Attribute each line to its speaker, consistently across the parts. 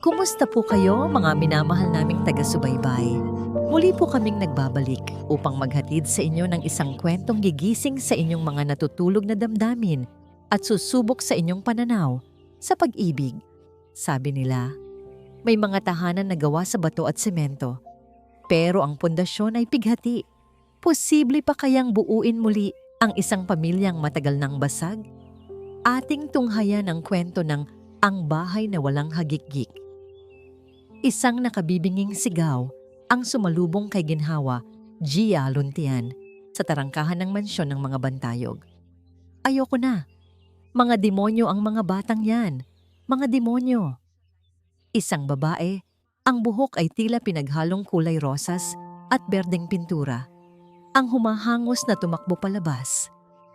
Speaker 1: Kumusta po kayo, mga minamahal naming taga-subaybay? Muli po kaming nagbabalik upang maghatid sa inyo ng isang kwentong gigising sa inyong mga natutulog na damdamin at susubok sa inyong pananaw sa pag-ibig. Sabi nila, may mga tahanan na gawa sa bato at semento, pero ang pundasyon ay pighati. Posible pa kayang buuin muli ang isang pamilyang matagal nang basag? Ating tunghayan ang kwento ng Ang Bahay na Walang Hagik-gik. Isang nakabibinging sigaw ang sumalubong kay ginhawa Gia Luntian sa tarangkahan ng mansyon ng mga bantayog. Ayoko na. Mga demonyo ang mga batang yan. Mga demonyo. Isang babae, ang buhok ay tila pinaghalong kulay rosas at berdeng pintura. Ang humahangos na tumakbo palabas.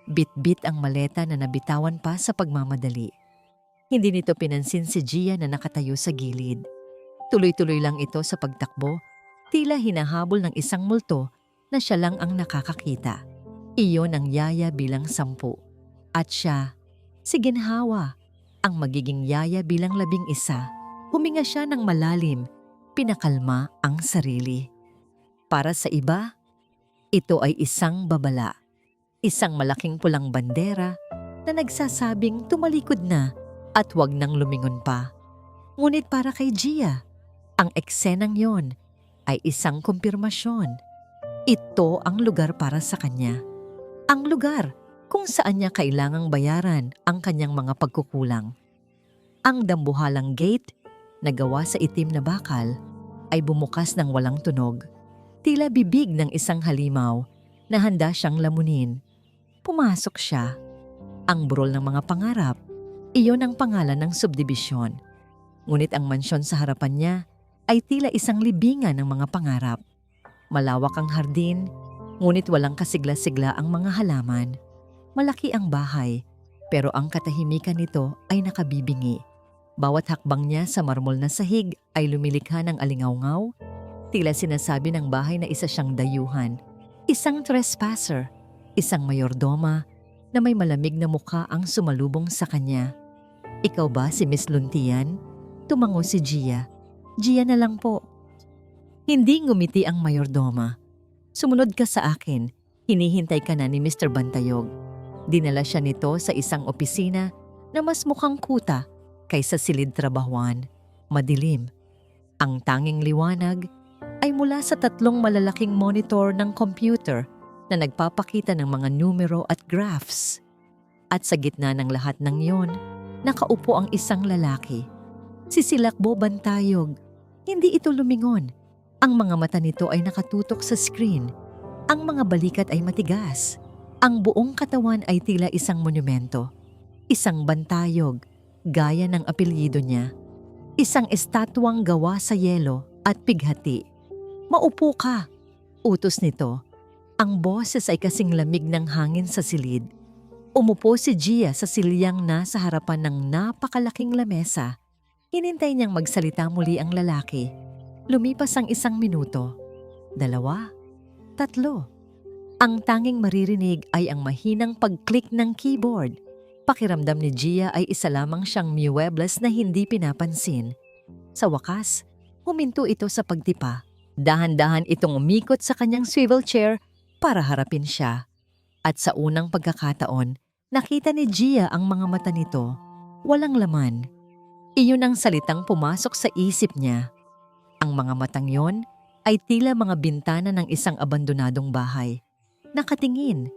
Speaker 1: Bit-bit ang maleta na nabitawan pa sa pagmamadali. Hindi nito pinansin si Gia na nakatayo sa gilid. Tuloy-tuloy lang ito sa pagtakbo, tila hinahabol ng isang multo na siya lang ang nakakakita. Iyon ang yaya bilang 10. At siya, si ginhawa, ang magiging yaya bilang 11. Huminga siya ng malalim, pinakalma ang sarili. Para sa iba, ito ay isang babala. Isang malaking pulang bandera na nagsasabing tumalikod na at huwag nang lumingon pa. Ngunit para kay Gia, ang eksenang yon ay isang kumpirmasyon. Ito ang lugar para sa kanya. Ang lugar kung saan niya kailangang bayaran ang kanyang mga pagkukulang. Ang dambuhalang gate na gawa sa itim na bakal ay bumukas ng walang tunog. Tila bibig ng isang halimaw na handa siyang lamunin. Pumasok siya. Ang burol ng mga pangarap, iyon ang pangalan ng subdibisyon. Ngunit ang mansyon sa harapan niya ay tila isang libingan ng mga pangarap. Malawak ang hardin, ngunit walang kasigla-sigla ang mga halaman. Malaki ang bahay, pero ang katahimikan nito ay nakabibingi. Bawat hakbang niya sa marmol na sahig ay lumilikha ng alingawngaw. Tila sinasabi ng bahay na isa siyang dayuhan, isang trespasser, isang mayordoma na may malamig na mukha ang sumalubong sa kanya. Ikaw ba si Miss Luntian? Tumango si Gia. Gia na lang po. Hindi ngumiti ang mayordoma. Sumunod ka sa akin. Hinihintay ka na ni Mr. Bantayog. Dinala siya nito sa isang opisina na mas mukhang kuta kaysa silid trabahuan. Madilim. Ang tanging liwanag ay mula sa 3 malalaking monitor ng computer na nagpapakita ng mga numero at graphs. At sa gitna ng lahat ng yon, nakaupo ang isang lalaki. Si Silakbo Bantayog. Hindi ito lumingon. Ang mga mata nito ay nakatutok sa screen. Ang mga balikat ay matigas. Ang buong katawan ay tila isang monumento. Isang bantayog, gaya ng apelyido niya. Isang estatwang gawa sa yelo at pighati. Maupo ka, utos nito. Ang boses ay kasing lamig ng hangin sa silid. Umupo si Gia sa silyang nasa harapan ng napakalaking lamesa. Hinintay niyang magsalita muli ang lalaki. Lumipas ang 1 minuto, 2, 3. Ang tanging maririnig ay ang mahinang pag-click ng keyboard. Pakiramdam ni Gia ay isa lamang siyang muebles na hindi pinapansin. Sa wakas, huminto ito sa pagtipa. Dahan-dahan itong umikot sa kanyang swivel chair para harapin siya. At sa unang pagkakataon, nakita ni Gia ang mga mata nito. Walang laman. Iyon ang salitang pumasok sa isip niya. Ang mga matang yon ay tila mga bintana ng isang abandonadong bahay. Nakatingin,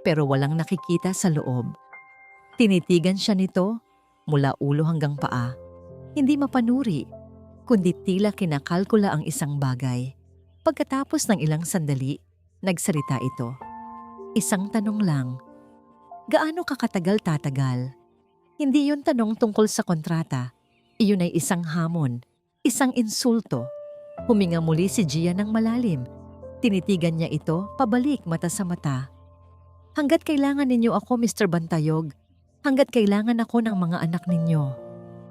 Speaker 1: pero walang nakikita sa loob. Tinitigan siya nito mula ulo hanggang paa. Hindi mapanuri, kundi tila kinakalkula ang isang bagay. Pagkatapos ng ilang sandali, nagsalita ito. Isang tanong lang. Gaano kakatagal tatagal? Hindi yun tanong tungkol sa kontrata. Iyon ay isang hamon, isang insulto. Huminga muli si Gia ng malalim. Tinitigan niya ito pabalik mata sa mata. Hanggat kailangan ninyo ako, Mr. Bantayog. Hanggat kailangan ako ng mga anak ninyo.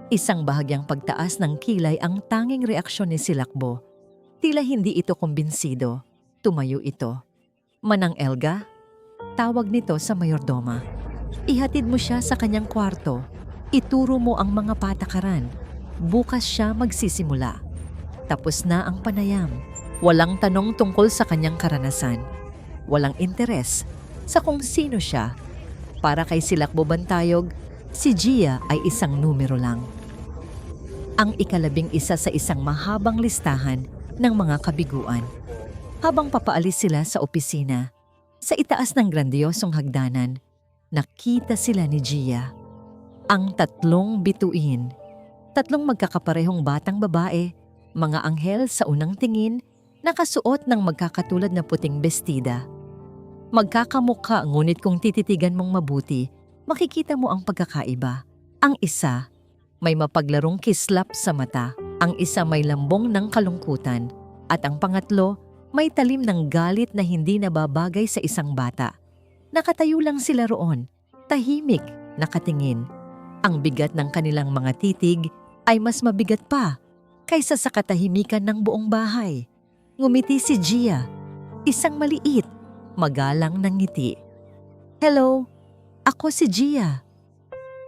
Speaker 1: Isang bahagyang pagtaas ng kilay ang tanging reaksyon ni Silakbo. Tila hindi ito kumbinsido. Tumayo ito. Manang Elga? Tawag nito sa mayordoma. Ihatid mo siya sa kanyang kwarto. Ituro mo ang mga patakaran. Bukas siya magsisimula. Tapos na ang panayam. Walang tanong tungkol sa kanyang karanasan. Walang interes sa kung sino siya. Para kay Silakbo Bantayog, si Gia ay isang numero lang. Ang ika-11 sa isang mahabang listahan ng mga kabiguan. Habang papaalis sila sa opisina, sa itaas ng grandiosong hagdanan, nakita sila ni Gia. Ang 3 bituin, 3 magkakaparehong batang babae, mga anghel sa unang tingin, nakasuot ng magkakatulad na puting bestida. Magkakamukha ngunit kung tititigan mong mabuti, makikita mo ang pagkakaiba. Ang isa, may mapaglarong kislap sa mata. Ang isa may lambong ng kalungkutan. At ang pangatlo, may talim ng galit na hindi nababagay sa isang bata. Nakatayo lang sila roon, tahimik, nakatingin. Ang bigat ng kanilang mga titig ay mas mabigat pa kaysa sa katahimikan ng buong bahay. Ngumiti si Gia, isang maliit, magalang ng ngiti. "Hello, ako si Gia."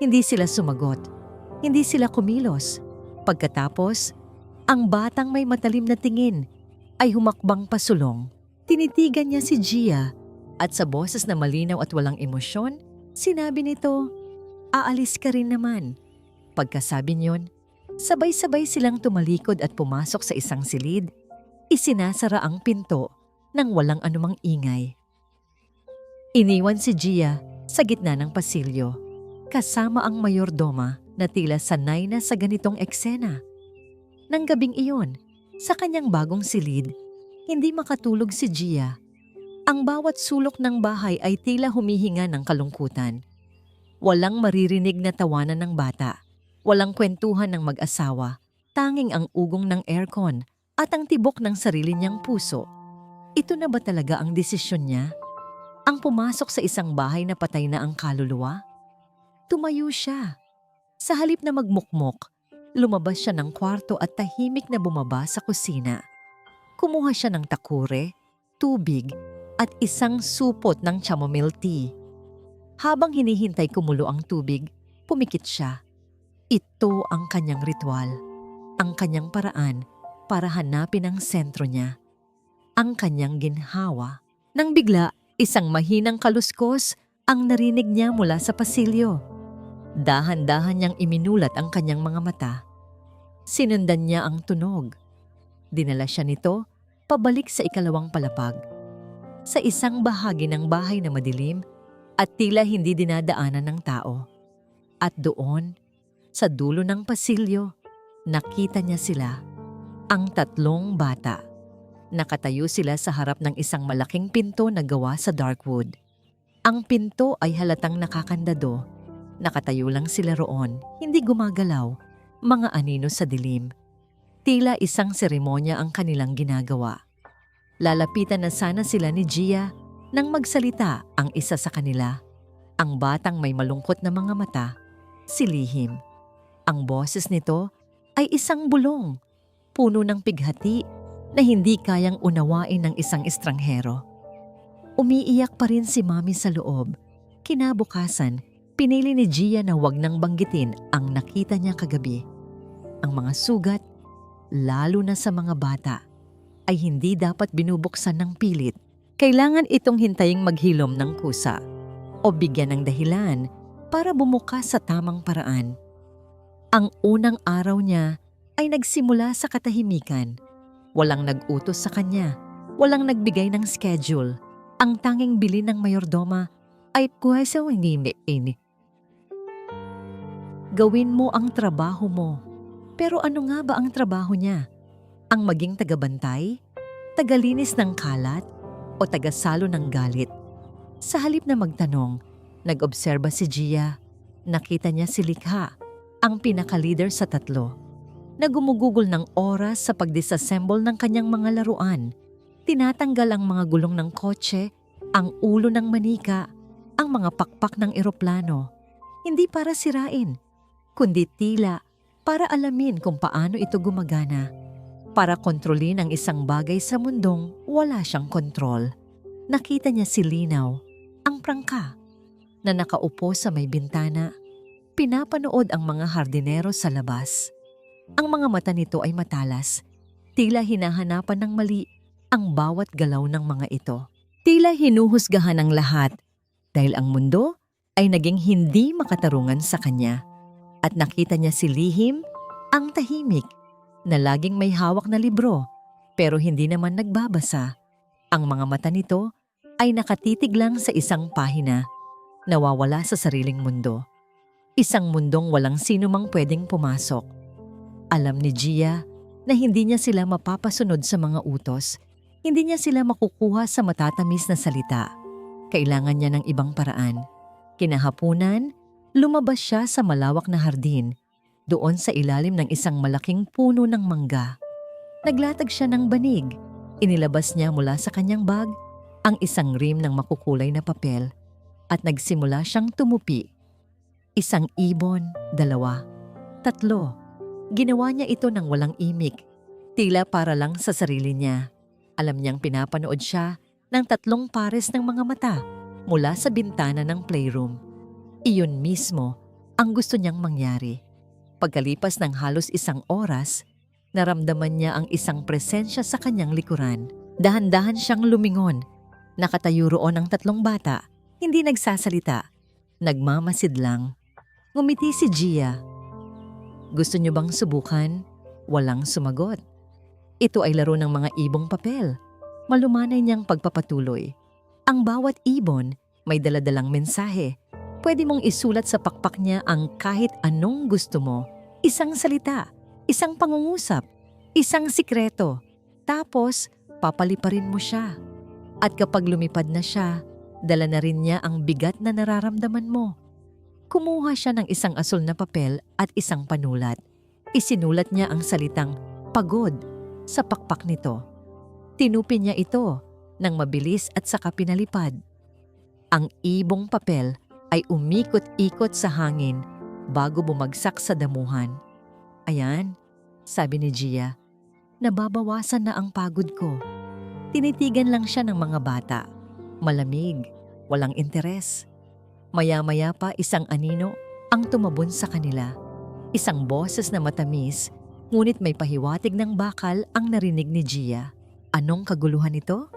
Speaker 1: Hindi sila sumagot, hindi sila kumilos. Pagkatapos, ang batang may matalim na tingin ay humakbang pasulong. Tinitigan niya si Gia at sa boses na malinaw at walang emosyon, sinabi nito, "Aalis ka rin naman." Pagkasabi niyon, sabay-sabay silang tumalikod at pumasok sa isang silid. Isinasara ang pinto nang walang anumang ingay. Iniwan si Gia sa gitna ng pasilyo, kasama ang mayordoma na tila sanay na sa ganitong eksena. Nang gabing iyon, sa kanyang bagong silid, hindi makatulog si Gia. Ang bawat sulok ng bahay ay tila humihinga ng kalungkutan. Walang maririnig na tawanan ng bata, walang kwentuhan ng mag-asawa, tanging ang ugong ng aircon at ang tibok ng sarili niyang puso. Ito na ba talaga ang desisyon niya? Ang pumasok sa isang bahay na patay na ang kaluluwa? Tumayo siya. Sa halip na magmukmok, lumabas siya ng kwarto at tahimik na bumaba sa kusina. Kumuha siya ng takure, tubig at isang supot ng chamomile tea. Habang hinihintay kumulo ang tubig, pumikit siya. Ito ang kanyang ritual, ang kanyang paraan para hanapin ang sentro niya, ang kanyang ginhawa. Nang bigla, isang mahinang kaluskos ang narinig niya mula sa pasilyo. Dahan-dahan niyang iminulat ang kanyang mga mata. Sinundan niya ang tunog. Dinala siya nito pabalik sa ikalawang palapag. Sa isang bahagi ng bahay na madilim at tila hindi dinadaanan ng tao. At doon, sa dulo ng pasilyo, nakita niya sila, ang 3 bata. Nakatayo sila sa harap ng isang malaking pinto na gawa sa dark wood. Ang pinto ay halatang nakakandado. Nakatayo lang sila roon, hindi gumagalaw, mga anino sa dilim. Tila isang seremonya ang kanilang ginagawa. Lalapitan na sana sila ni Gia nang magsalita ang isa sa kanila. Ang batang may malungkot na mga mata, si Lihim. Ang boses nito ay isang bulong, puno ng pighati na hindi kayang unawain ng isang estranghero. Umiiyak pa rin si Mami sa loob. Kinabukasan, pinili ni Gia na wag nang banggitin ang nakita niya kagabi. Ang mga sugat, lalo na sa mga bata, ay hindi dapat binubuksan ng pilit. Kailangan itong hintaying maghilom ng kusa o bigyan ng dahilan para bumukas sa tamang paraan. Ang unang araw niya ay nagsimula sa katahimikan. Walang nag-utos sa kanya, walang nagbigay ng schedule. Ang tanging bilin ng mayordoma ay ini. Gawin mo ang trabaho mo. Pero ano nga ba ang trabaho niya? Ang maging tagabantay? Tagalinis ng kalat? O tagasalo ng galit? Sa halip na magtanong, nag-obserba si Gia. Nakita niya si Likha, ang pinaka-leader sa 3, na gumugugol ng oras sa pag-disassemble ng kanyang mga laruan. Tinatanggal ang mga gulong ng kotse, ang ulo ng manika, ang mga pakpak ng eroplano. Hindi para sirain, kundi tila para alamin kung paano ito gumagana. Para kontrolin ang isang bagay sa mundong wala siyang kontrol. Nakita niya si Linaw, ang prangka, na nakaupo sa may bintana. Pinapanood ang mga hardinero sa labas. Ang mga mata nito ay matalas. Tila hinahanapan ng mali ang bawat galaw ng mga ito. Tila hinuhusgahan ang lahat dahil ang mundo ay naging hindi makatarungan sa kanya. At nakita niya si Lihim, ang tahimik, na laging may hawak na libro pero hindi naman nagbabasa. Ang mga mata nito ay nakatitig lang sa isang pahina, nawawala sa sariling mundo. Isang mundong walang sino mang pwedeng pumasok. Alam ni Gia na hindi niya sila mapapasunod sa mga utos, hindi niya sila makukuha sa matatamis na salita. Kailangan niya ng ibang paraan. Kinahapunan, lumabas siya sa malawak na hardin, doon sa ilalim ng isang malaking puno ng mangga. Naglatag siya ng banig. Inilabas niya mula sa kanyang bag ang isang rim ng makukulay na papel at nagsimula siyang tumupi. Isang ibon, 2, 3. Ginawa niya ito ng walang imik, tila para lang sa sarili niya. Alam niyang pinapanood siya ng 3 pares ng mga mata mula sa bintana ng playroom. Iyon mismo ang gusto niyang mangyari. Pagkalipas ng halos 1 oras, naramdaman niya ang isang presensya sa kanyang likuran. Dahan-dahan siyang lumingon. Nakatayo roon ang 3 bata, hindi nagsasalita, nagmamasid lang. Ngumiti si Gia. Gusto niyo bang subukan? Walang sumagot. Ito ay laro ng mga ibong papel. Malumanay niyang pagpapatuloy. Ang bawat ibon may daladalang mensahe. Pwede mong isulat sa pakpak niya ang kahit anong gusto mo. Isang salita, isang pangungusap, isang sikreto. Tapos, papaliparin mo siya. At kapag lumipad na siya, dala na rin niya ang bigat na nararamdaman mo. Kumuha siya ng isang asul na papel at isang panulat. Isinulat niya ang salitang pagod sa pakpak nito. Tinupi niya ito nang mabilis at saka pinalipad. Ang ibong papel ay umikot-ikot sa hangin bago bumagsak sa damuhan. Ayan, sabi ni Gia, nababawasan na ang pagod ko. Tinitigan lang siya ng mga bata. Malamig, walang interes. Maya-maya pa isang anino ang tumabon sa kanila. Isang boses na matamis, ngunit may pahiwatig ng bakal ang narinig ni Gia. Anong kaguluhan ito?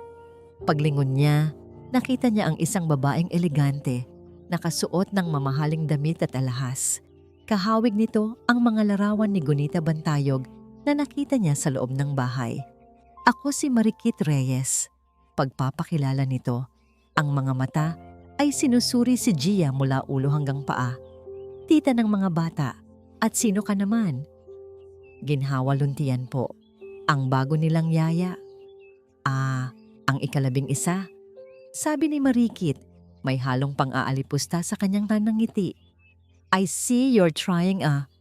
Speaker 1: Paglingon niya, nakita niya ang isang babaeng elegante, nakasuot ng mamahaling damit at alahas. Kahawig nito ang mga larawan ni Gunita Bantayog na nakita niya sa loob ng bahay. Ako si Marikit Reyes. Pagpapakilala nito, ang mga mata ay sinusuri si Gia mula ulo hanggang paa. Tita ng mga bata, at sino ka naman? Ginhawa luntian po. Ang bago nilang yaya. Ang 11, sabi ni Marikit, may halong pang-aalipusta sa kanyang tanang ngiti. I see you're trying a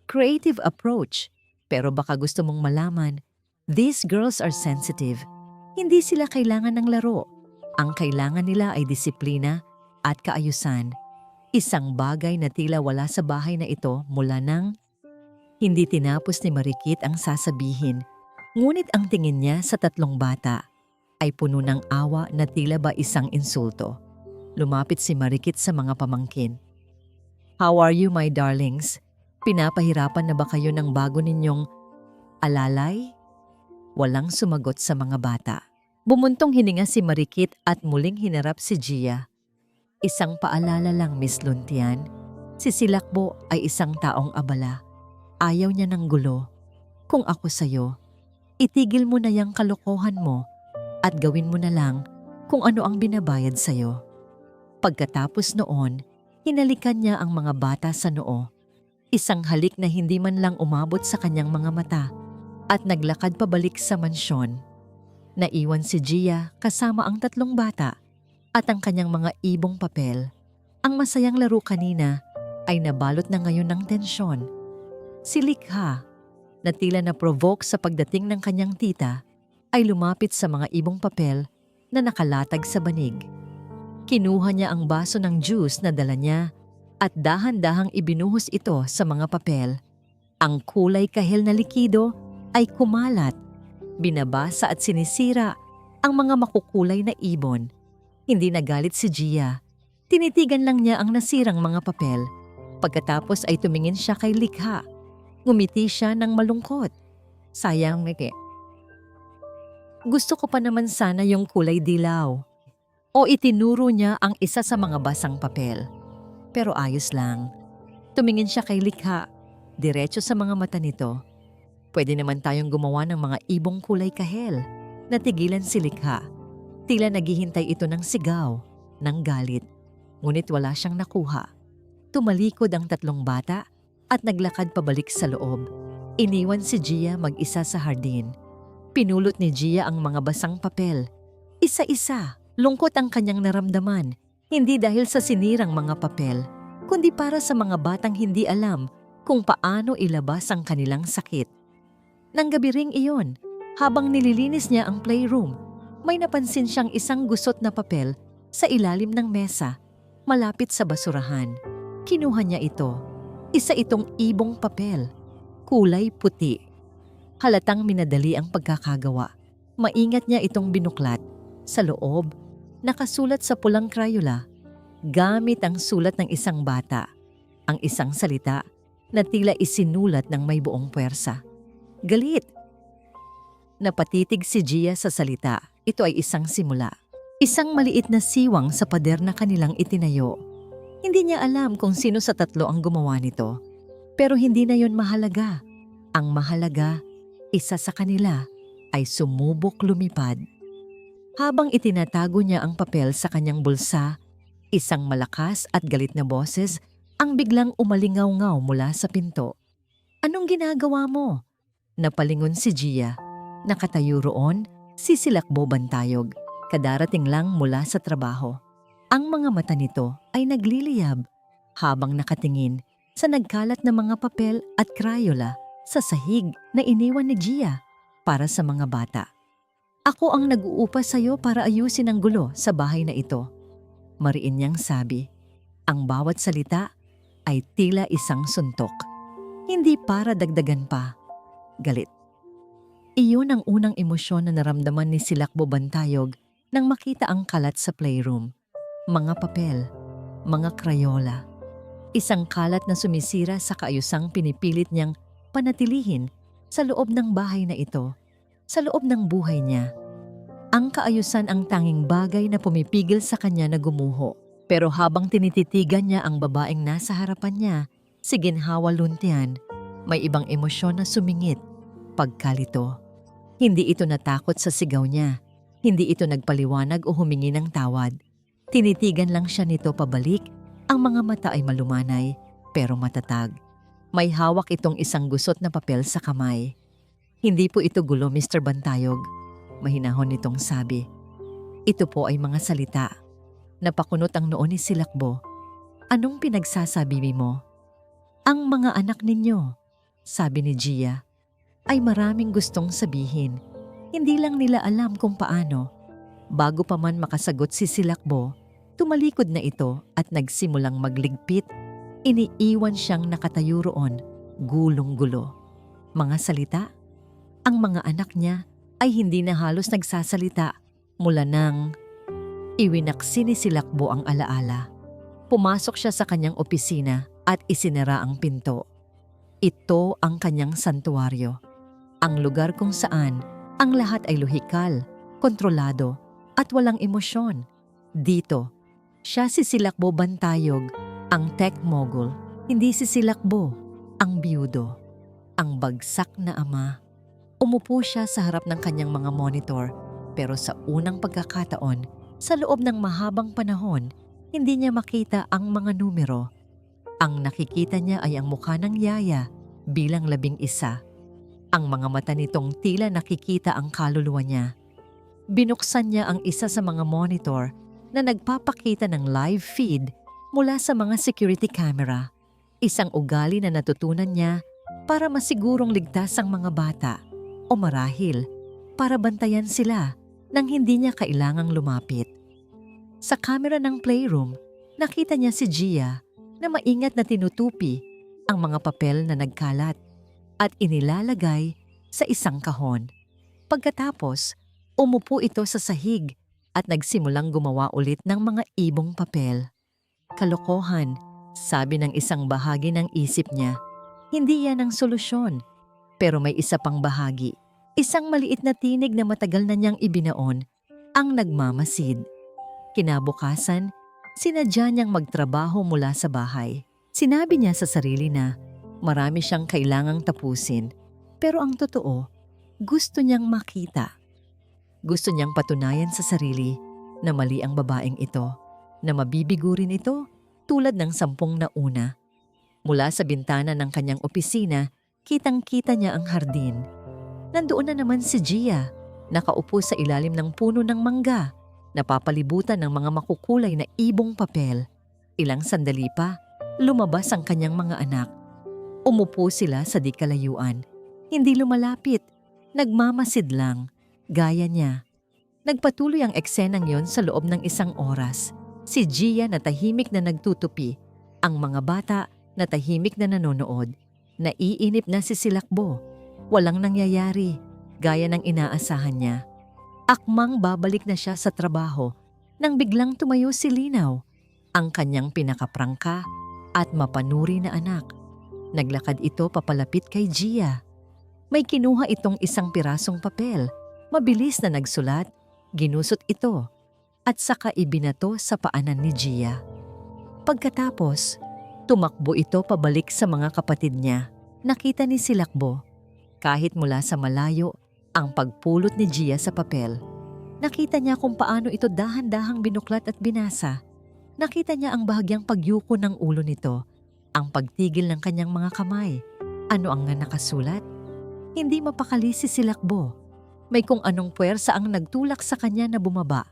Speaker 1: creative approach, pero baka gusto mong malaman, these girls are sensitive. Hindi sila kailangan ng laro. Ang kailangan nila ay disiplina at kaayusan. Isang bagay na tila wala sa bahay na ito mula nang hindi tinapos ni Marikit ang sasabihin. Ngunit ang tingin niya sa 3 bata ay puno ng awa na tila ba isang insulto. Lumapit si Marikit sa mga pamangkin. How are you, my darlings? Pinapahirapan na ba kayo ng bago ninyong alalay? Walang sumagot sa mga bata. Bumuntong hininga si Marikit at muling hinarap si Gia. Isang paalala lang, Miss Luntian. Si Silakbo ay isang taong abala. Ayaw niya ng gulo. Kung ako sa'yo, itigil mo na yung kalokohan mo at gawin mo na lang kung ano ang binabayad sa'yo. Pagkatapos noon, hinalikan niya ang mga bata sa noo. Isang halik na hindi man lang umabot sa kanyang mga mata at naglakad pabalik sa mansyon. Naiwan si Gia kasama ang 3 bata at ang kanyang mga ibong papel. Ang masayang laro kanina ay nabalot na ngayon ng tensyon. Si Likha, na tila na-provoke sa pagdating ng kanyang tita, ay lumapit sa mga ibong papel na nakalatag sa banig. Kinuha niya ang baso ng juice na dala niya at dahan-dahang ibinuhos ito sa mga papel. Ang kulay kahel na likido ay kumalat. Binabasa at sinisira ang mga makukulay na ibon. Hindi nagalit si Gia. Tinitigan lang niya ang nasirang mga papel. Pagkatapos ay tumingin siya kay Likha. Ngumiti siya ng malungkot. Sayang ngiti. Gusto ko pa naman sana yung kulay dilaw. O itinuro niya ang isa sa mga basang papel. Pero ayos lang. Tumingin siya kay Likha. Diretso sa mga mata nito. Pwede naman tayong gumawa ng mga ibong kulay kahel. Natigilan si Likha. Tila naghihintay ito ng sigaw, ng galit. Ngunit wala siyang nakuha. Tumalikod ang tatlong bata at naglakad pabalik sa loob. Iniwan si Gia mag-isa sa hardin. Pinulot ni Gia ang mga basang papel. Isa-isa, lungkot ang kanyang naramdaman. Hindi dahil sa sinirang mga papel, kundi para sa mga batang hindi alam kung paano ilabas ang kanilang sakit. Nang gabi ring iyon, habang nililinis niya ang playroom, may napansin siyang isang gusot na papel sa ilalim ng mesa, malapit sa basurahan. Kinuha niya ito. Isa itong ibong papel, kulay puti. Halatang minadali ang pagkakagawa. Maingat niya itong binuklat. Sa loob, nakasulat sa pulang Crayola, gamit ang sulat ng isang bata. Ang isang salita na tila isinulat ng may buong puwersa. Galit. Napatitig si Gia sa salita. Ito ay isang simula. Isang maliit na siwang sa pader na kanilang itinayo. Hindi niya alam kung sino sa tatlo ang gumawa nito. Pero hindi na yon mahalaga. Ang mahalaga, isa sa kanila ay sumubok lumipad. Habang itinatago niya ang papel sa kanyang bulsa, isang malakas at galit na boses ang biglang umalingaw-ngaw mula sa pinto. Anong ginagawa mo? Napalingon si Gia. Nakatayo roon, sisilakbo bantayog. Kadarating lang mula sa trabaho. Ang mga mata nito ay nagliliyab habang nakatingin sa nagkalat na mga papel at Crayola sa sahig na iniwan ni Gia para sa mga bata. Ako ang nag-uupa sa iyo para ayusin ang gulo sa bahay na ito. Mariin niyang sabi. Ang bawat salita ay tila isang suntok. Hindi para dagdagan pa. Galit. Iyon ang unang emosyon na naramdaman ni Silakbo Bantayog nang makita ang kalat sa playroom. Mga papel, mga Crayola. Isang kalat na sumisira sa kaayusang pinipilit niyang panatilihin sa loob ng bahay na ito, sa loob ng buhay niya. Ang kaayusan ang tanging bagay na pumipigil sa kanya na gumuho. Pero habang tinititigan niya ang babaeng nasa harapan niya, si Ginhawa Luntian, may ibang emosyon na sumingit, pagkalito. Hindi ito natakot sa sigaw niya. Hindi ito nagpaliwanag o humingi ng tawad. Tinitigan lang siya nito pabalik. Ang mga mata ay malumanay, pero matatag. May hawak itong isang gusot na papel sa kamay. Hindi po ito gulo, Mr. Bantayog. Mahinahon nitong sabi. Ito po ay mga salita. Napakunot ang noo ni Silakbo. Anong pinagsasabi mo? Ang mga anak ninyo, sabi ni Gia, ay maraming gustong sabihin. Hindi lang nila alam kung paano. Bago pa man makasagot si Silakbo, tumalikod na ito at nagsimulang magligpit. Iniiwan siyang nakatayo roon, gulong-gulo. Mga salita? Ang mga anak niya ay hindi na halos nagsasalita mula nang iwinaksi ni Silakbo ang alaala. Pumasok siya sa kanyang opisina at isinara ang pinto. Ito ang kanyang santuwaryo. Ang lugar kung saan ang lahat ay lohikal, kontrolado, at walang emosyon. Dito, siya si Silakbo Bantayog, ang tech mogul. Hindi si Silakbo, ang biyudo, ang bagsak na ama. Umupo siya sa harap ng kanyang mga monitor, pero sa unang pagkakataon, sa loob ng mahabang panahon, hindi niya makita ang mga numero. Ang nakikita niya ay ang mukha ng yaya bilang 11. Ang mga mata nitong tila nakikita ang kaluluwa niya. Binuksan niya ang isa sa mga monitor na nagpapakita ng live feed mula sa mga security camera. Isang ugali na natutunan niya para masigurong ligtas ang mga bata o marahil para bantayan sila nang hindi niya kailangang lumapit. Sa camera ng playroom, nakita niya si Gia na maingat na tinutupi ang mga papel na nagkalat at inilalagay sa isang kahon. Pagkatapos, umupo ito sa sahig at nagsimulang gumawa ulit ng mga ibong papel. Kalokohan, sabi ng isang bahagi ng isip niya. Hindi yan ang solusyon. Pero may isa pang bahagi. Isang maliit na tinig na matagal na niyang ibinaon ang nagmamasid. Kinabukasan, sinadya niyang magtrabaho mula sa bahay. Sinabi niya sa sarili na marami siyang kailangang tapusin. Pero ang totoo, gusto niyang makita. Gusto niyang patunayan sa sarili na mali ang babaeng ito, na mabibigo rin ito tulad ng 10 nauna. Mula sa bintana ng kanyang opisina, kitang-kita niya ang hardin. Nandoon na naman si Gia, nakaupo sa ilalim ng puno ng mangga, napapalibutan ng mga makukulay na ibong papel. Ilang sandali pa, lumabas ang kanyang mga anak. Umupo sila sa di kalayuan. Hindi lumalapit, nagmamasid lang, gaya niya. Nagpatuloy ang eksenang yon sa loob ng 1 oras. Si Gia na tahimik na nagtutupi, ang mga bata na tahimik na nanonood. Naiinip na si Silakbo. Walang nangyayari, gaya ng inaasahan niya. Akmang babalik na siya sa trabaho nang biglang tumayo si Linaw, ang kanyang pinakaprangka at mapanuri na anak. Naglakad ito papalapit kay Gia. May kinuha itong 1 pirasong papel, mabilis na nagsulat, ginusot ito, at saka ibinato sa paanan ni Gia. Pagkatapos, tumakbo ito pabalik sa mga kapatid niya. Nakita ni Silakbo, kahit mula sa malayo, ang pagpulot ni Gia sa papel. Nakita niya kung paano ito dahan-dahang binuklat at binasa. Nakita niya ang bahagyang pagyuko ng ulo nito, ang pagtigil ng kanyang mga kamay. Ano ang nakasulat? Hindi mapakali si Silakbo. May kung anong puwersa ang nagtulak sa kanya na bumaba.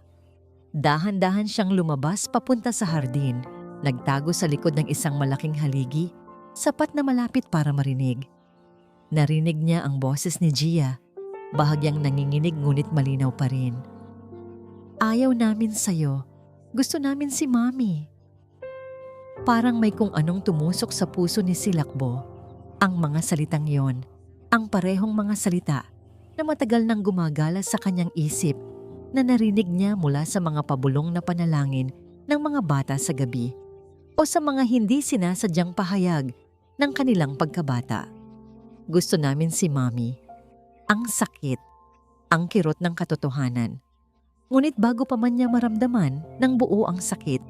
Speaker 1: Dahan-dahan siyang lumabas papunta sa hardin. Nagtago sa likod ng isang malaking haligi, sapat na malapit para marinig. Narinig niya ang boses ni Gia, bahagyang nanginginig ngunit malinaw pa rin. Ayaw namin sa'yo. Gusto namin si Mami. Parang may kung anong tumusok sa puso ni Silakbo. Ang mga salitang yon, ang parehong mga salita na matagal nang gumagala sa kanyang isip na narinig niya mula sa mga pabulong na panalangin ng mga bata sa gabi o sa mga hindi sinasadyang pahayag ng kanilang pagkabata. Gusto namin si Mami. Ang sakit, ang kirot ng katotohanan. Ngunit bago pa man niya maramdaman ng buo ang sakit,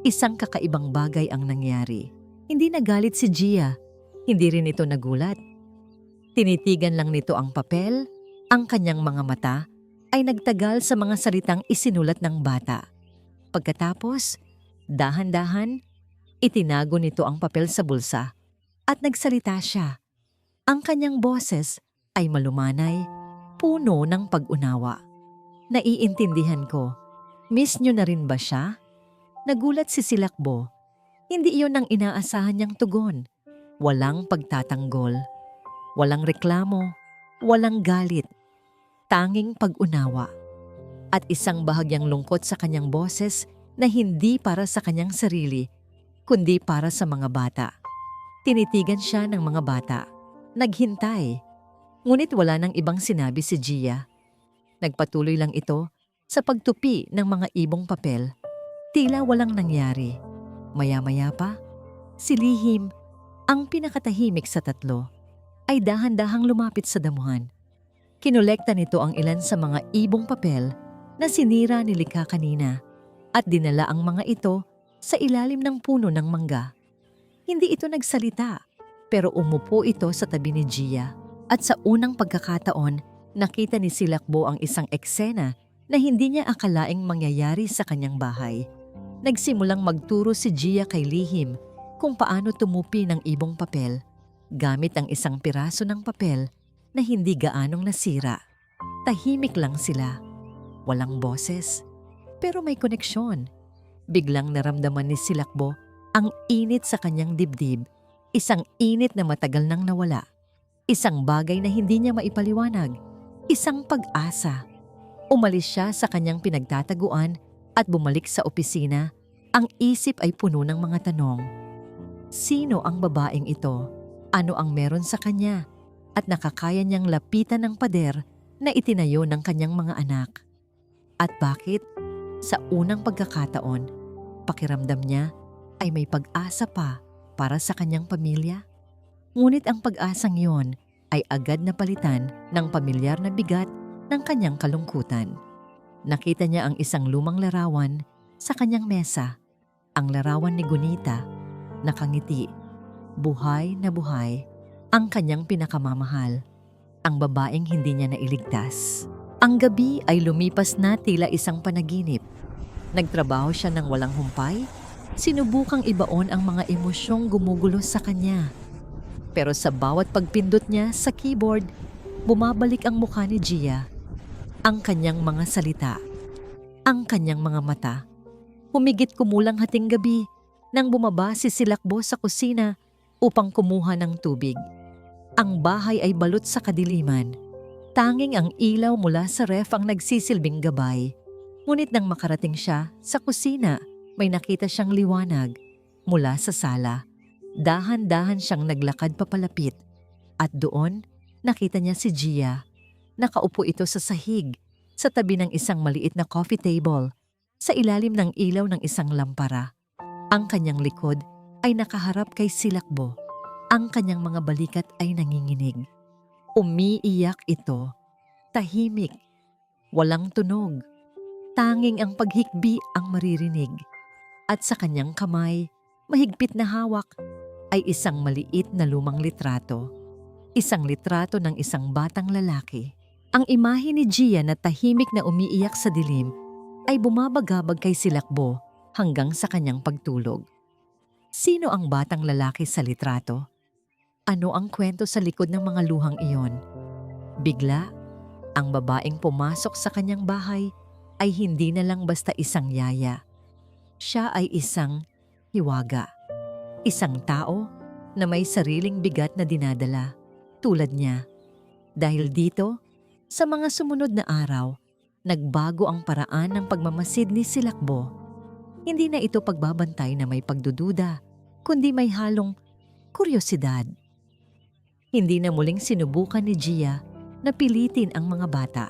Speaker 1: isang kakaibang bagay ang nangyari. Hindi nagalit si Gia, hindi rin ito nagulat. Tinitigan lang nito ang papel, ang kanyang mga mata ay nagtagal sa mga salitang isinulat ng bata. Pagkatapos, dahan-dahan, itinago nito ang papel sa bulsa at nagsalita siya. Ang kanyang boses ay malumanay, puno ng pag-unawa. Naiintindihan ko, miss niyo na rin ba siya? Nagulat si Silakbo. Hindi iyon ang inaasahan niyang tugon. Walang pagtatanggol, walang reklamo, walang galit, tanging pag-unawa. At isang bahagyang lungkot sa kanyang boses na hindi para sa kanyang sarili, kundi para sa mga bata. Tinitigan siya ng mga bata. Naghintay. Ngunit wala nang ibang sinabi si Gia. Nagpatuloy lang ito sa pagtupi ng mga ibong papel. Tila walang nangyari. Maya-maya pa, si Lihim, ang pinakatahimik sa tatlo, ay dahan-dahang lumapit sa damuhan. Kinolekta nito ang ilan sa mga ibong papel na sinira ni Likha kanina at dinala ang mga ito sa ilalim ng puno ng mangga. Hindi ito nagsalita, pero umupo ito sa tabi ni Gia at sa unang pagkakataon, nakita ni Silakbo ang isang eksena na hindi niya akalaing mangyayari sa kanyang bahay. Nagsimulang magturo si Gia kay Lihim kung paano tumupi ng ibong papel gamit ang 1 piraso ng papel na hindi gaanong nasira. Tahimik lang sila. Walang boses, pero may koneksyon. Biglang naramdaman ni Silakbo ang init sa kanyang dibdib, isang init na matagal nang nawala. Isang bagay na hindi niya maipaliwanag, isang pag-asa. Umalis siya sa kanyang pinagtataguan at bumalik sa opisina. Ang isip ay puno ng mga tanong. Sino ang babaeng ito? Ano ang meron sa kanya? At nakakaya niyang lapitan ng pader na itinayo ng kanyang mga anak. At bakit? Sa unang pagkakataon, pakiramdam niya ay may pag-asa pa para sa kanyang pamilya. Ngunit ang pag-asang yon ay agad na palitan ng pamilyar na bigat ng kanyang kalungkutan. Nakita niya ang isang lumang larawan sa kanyang mesa, ang larawan ni Gunita, nakangiti, buhay na buhay, ang kanyang pinakamamahal, ang babaeng hindi niya nailigtas. Ang gabi ay lumipas na tila isang panaginip. Nagtrabaho siya ng walang humpay, sinubukang ibaon ang mga emosyong gumugulo sa kanya. Pero sa bawat pagpindot niya sa keyboard, bumabalik ang mukha ni Gia, ang kanyang mga salita, ang kanyang mga mata. Humigit kumulang hating gabi nang bumaba si Silakbo sa kusina upang kumuha ng tubig. Ang bahay ay balot sa kadiliman. Tanging ang ilaw mula sa ref ang nagsisilbing gabay. Ngunit nang makarating siya sa kusina, may nakita siyang liwanag mula sa sala. Dahan-dahan siyang naglakad papalapit at doon nakita niya si Gia. Nakaupo ito sa sahig sa tabi ng isang maliit na coffee table sa ilalim ng ilaw ng isang lampara. Ang kanyang likod ay nakaharap kay Silakbo. Ang kanyang mga balikat ay nanginginig. Umiiyak ito, tahimik, walang tunog. Tanging ang paghikbi ang maririnig. At sa kanyang kamay, mahigpit na hawak, ay isang maliit na lumang litrato. Isang litrato ng isang batang lalaki. Ang imahe ni Gia na tahimik na umiiyak sa dilim ay bumabagabag kay Silakbo hanggang sa kanyang pagtulog. Sino ang batang lalaki sa litrato? Ano ang kwento sa likod ng mga luhang iyon? Bigla, ang babaeng pumasok sa kanyang bahay ay hindi na lang basta isang yaya. Siya ay isang hiwaga. Isang tao na may sariling bigat na dinadala, tulad niya. Dahil dito, sa mga sumunod na araw, nagbago ang paraan ng pagmamasid ni Silakbo. Hindi na ito pagbabantay na may pagdududa, kundi may halong kuryosidad. Hindi na muling sinubukan ni Gia na pilitin ang mga bata.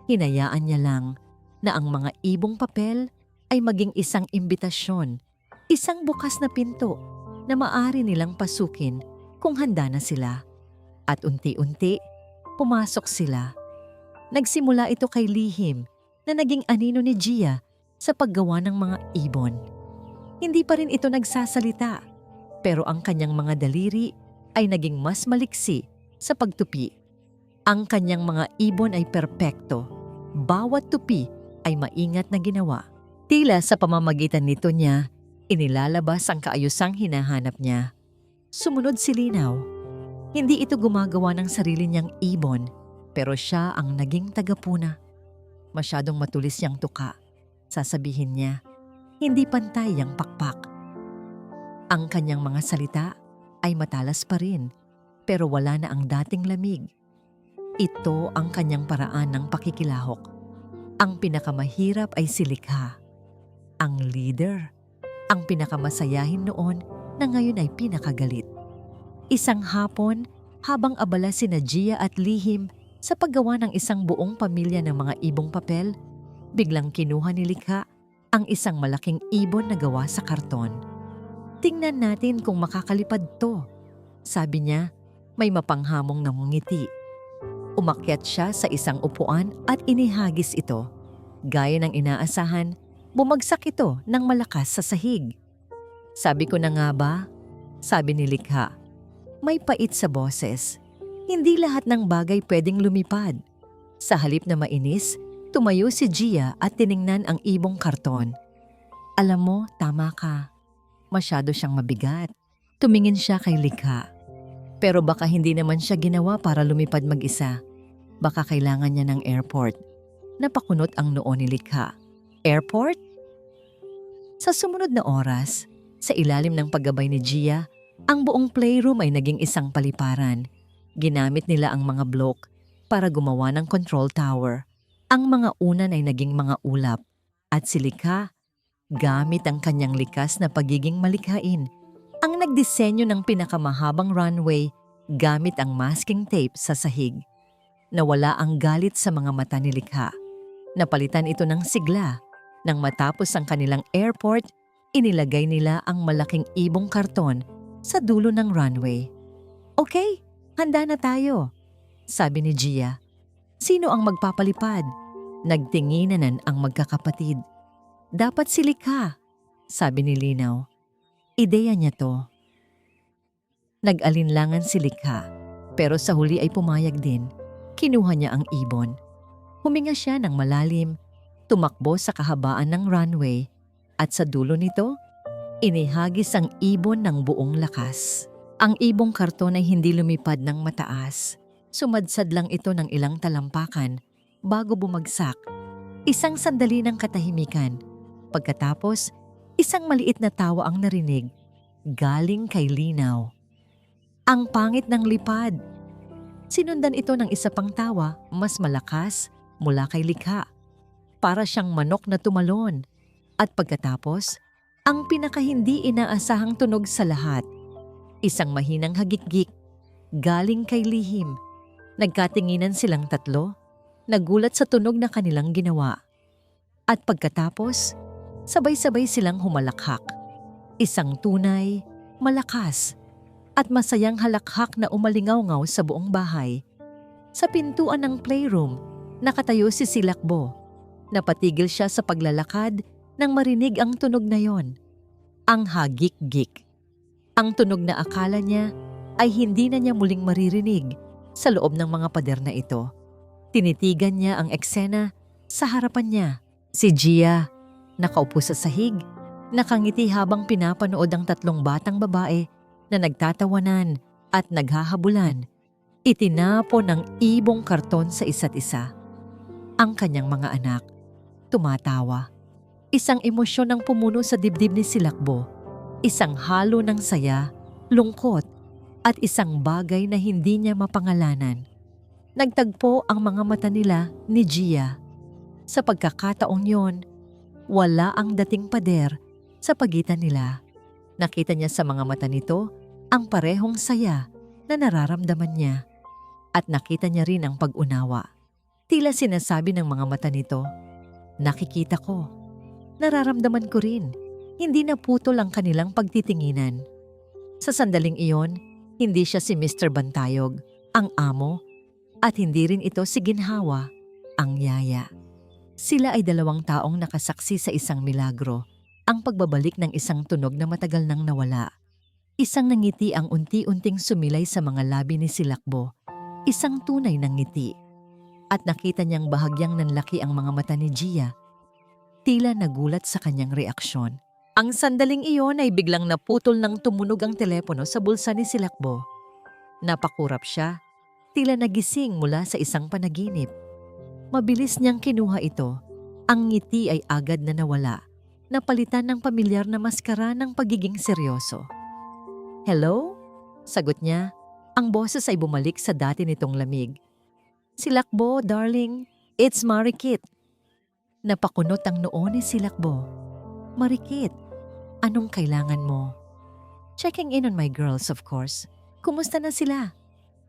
Speaker 1: Hinayaan niya lang na ang mga ibong papel ay maging isang imbitasyon, isang bukas na pinto na maaari nilang pasukin kung handa na sila. At unti-unti, pumasok sila. Nagsimula ito kay Lihim na naging anino ni Gia sa paggawa ng mga ibon. Hindi pa rin ito nagsasalita, pero ang kanyang mga daliri ay naging mas maliksi sa pagtupi. Ang kanyang mga ibon ay perpekto. Bawat tupi ay maingat na ginawa. Tila sa pamamagitan nito niya, inilalabas ang kaayusang hinahanap niya. Sumunod si Linaw. Hindi ito gumagawa ng sarili niyang ibon, pero siya ang naging tagapuna. Masyadong matulis yang tuka. Sasabihin niya, hindi pantay yang pakpak. Ang kanyang mga salita ay matalas pa rin, pero wala na ang dating lamig. Ito ang kanyang paraan ng pakikilahok. Ang pinakamahirap ay si Likha. Ang leader. Ang pinakamasayahin noon na ngayon ay pinakagalit. Isang hapon, habang abala sina Gia at Lihim sa paggawa ng isang buong pamilya ng mga ibong papel, biglang kinuha ni Likha ang isang malaking ibon na gawa sa karton. Tingnan natin kung makakalipad to, sabi niya, may mapanghamong namungiti. Umakyat siya sa isang upuan at inihagis ito. Gaya ng inaasahan, bumagsak ito ng malakas sa sahig. Sabi ko na nga ba? Sabi ni Likha. May pait sa boses. Hindi lahat ng bagay pwedeng lumipad. Sa halip na mainis, tumayo si Gia at tiningnan ang ibong karton. Alam mo, tama ka. Masyado siyang mabigat. Tumingin siya kay Likha. Pero baka hindi naman siya ginawa para lumipad mag-isa. Baka kailangan niya ng airport. Napakunot ang noo ni Likha. Airport? Sa sumunod na oras, sa ilalim ng paggabay ni Gia, ang buong playroom ay naging isang paliparan. Ginamit nila ang mga block para gumawa ng control tower. Ang mga unan ay naging mga ulap. At si Likha, gamit ang kanyang likas na pagiging malikhain, ang nagdisenyo ng pinakamahabang runway gamit ang masking tape sa sahig. Nawala ang galit sa mga mata ni Likha. Napalitan ito ng sigla. Nang matapos ang kanilang airport, inilagay nila ang malaking ibong karton sa dulo ng runway. Okay, handa na tayo, sabi ni Gia. Sino ang magpapalipad? Nagtinginan ang magkakapatid. Dapat si Likha, sabi ni Linaw. Ideya niya to. Nag-alinlangan si Likha, pero sa huli ay pumayag din. Kinuha niya ang ibon. Huminga siya ng malalim, tumakbo sa kahabaan ng runway, at sa dulo nito, inihagis ang ibon ng buong lakas. Ang ibong karton ay hindi lumipad ng mataas. Sumadsad lang ito ng ilang talampakan bago bumagsak. Isang sandali ng katahimikan. Pagkatapos, isang maliit na tawa ang narinig, galing kay Linaw. Ang pangit ng lipad. Sinundan ito ng isa pang tawa, mas malakas, mula kay Likha. Para siyang manok na tumalon. At pagkatapos, ang pinakahindi inaasahang tunog sa lahat. Isang mahinang hagikgik, galing kay Lihim. Nagkatinginan silang tatlo, nagulat sa tunog na kanilang ginawa. At pagkatapos, sabay-sabay silang humalakhak. Isang tunay, malakas, at masayang halakhak na umalingaw-ngaw sa buong bahay. Sa pintuan ng playroom, nakatayo si Silakbo. Napatigil siya sa paglalakad nang marinig ang tunog na yon. Ang hagik-gik. Ang tunog na akala niya ay hindi na niya muling maririnig sa loob ng mga pader na ito. Tinitigan niya ang eksena sa harapan niya. Si Gia, nakaupo sa sahig, nakangiti habang pinapanood ang tatlong batang babae na nagtatawanan at naghahabulan. Itinapon ng ibong karton sa isa't isa. Ang kanyang mga anak, tumatawa. Isang emosyon ang pumuno sa dibdib ni Silakbo. Isang halo ng saya, lungkot, at isang bagay na hindi niya mapangalanan. Nagtagpo ang mga mata nila ni Gia. Sa pagkakataong yon, wala ang dating pader sa pagitan nila. Nakita niya sa mga mata nito ang parehong saya na nararamdaman niya. At nakita niya rin ang pag-unawa. Tila sinasabi ng mga mata nito, nakikita ko, nararamdaman ko rin. Hindi na putol ang kanilang pagtitinginan. Sa sandaling iyon, hindi siya si Mr. Bantayog, ang amo, at hindi rin ito si Ginhawa, ang yaya. Sila ay dalawang taong nakasaksi sa isang milagro, ang pagbabalik ng isang tunog na matagal nang nawala. Isang nangiti ang unti-unting sumilay sa mga labi ni Silakbo, isang tunay ng ngiti. At nakita niyang bahagyang nanlaki ang mga mata ni Gia. Tila nagulat sa kanyang reaksyon. Ang sandaling iyon ay biglang naputol nang tumunog ang telepono sa bulsa ni Silakbo. Napakurap siya, tila nagising mula sa isang panaginip. Mabilis niyang kinuha ito. Ang ngiti ay agad na nawala, napalitan ng pamilyar na maskara ng pagiging seryoso. "Hello?" Sagot niya. Ang boses ay bumalik sa dati nitong lamig. "Silakbo, darling. It's Marikit." Napakunot ang noo ni Silakbo. "Marikit, anong kailangan mo?" "Checking in on my girls, of course. Kumusta na sila?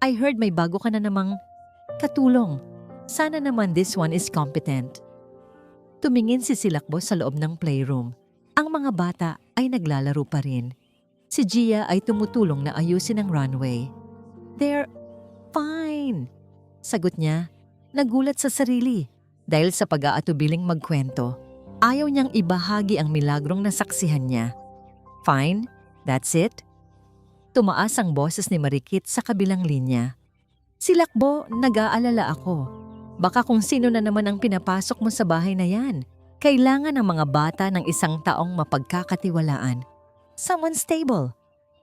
Speaker 1: I heard may bago ka na namang katulong. Sana naman this one is competent." Tumingin si Silakbo sa loob ng playroom. Ang mga bata ay naglalaro pa rin. Si Gia ay tumutulong na ayusin ang runway. "They're fine," sagot niya. Nagulat sa sarili dahil sa pag-aatubiling magkwento. Ayaw niyang ibahagi ang milagrong nasaksihan niya. "Fine? That's it?" Tumaas ang boses ni Marikit sa kabilang linya. "Silakbo, nag-aalala ako. Baka kung sino na naman ang pinapasok mo sa bahay na yan. Kailangan ng mga bata ng isang taong mapagkakatiwalaan. Someone stable.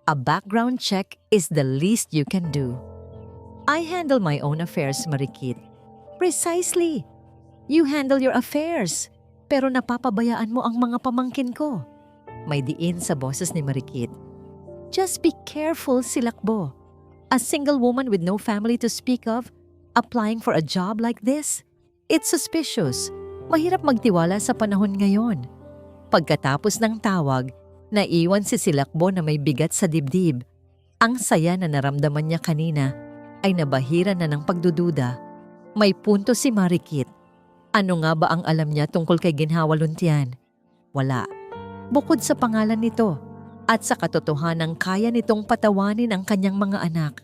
Speaker 1: A background check is the least you can do." "I handle my own affairs, Marikit." "Precisely. You handle your affairs. Pero napapabayaan mo ang mga pamangkin ko." May diin sa boses ni Marikit. "Just be careful, Silakbo. A single woman with no family to speak of, applying for a job like this? It's suspicious. Mahirap magtiwala sa panahon ngayon." Pagkatapos ng tawag, naiwan si Silakbo na may bigat sa dibdib. Ang saya na naramdaman niya kanina ay nabahira na ng pagdududa. May punto si Marikit. Ano nga ba ang alam niya tungkol kay Ginhawa Luntian? Wala. Bukod sa pangalan nito at sa katotohanang kaya nitong patawanin ang kanyang mga anak.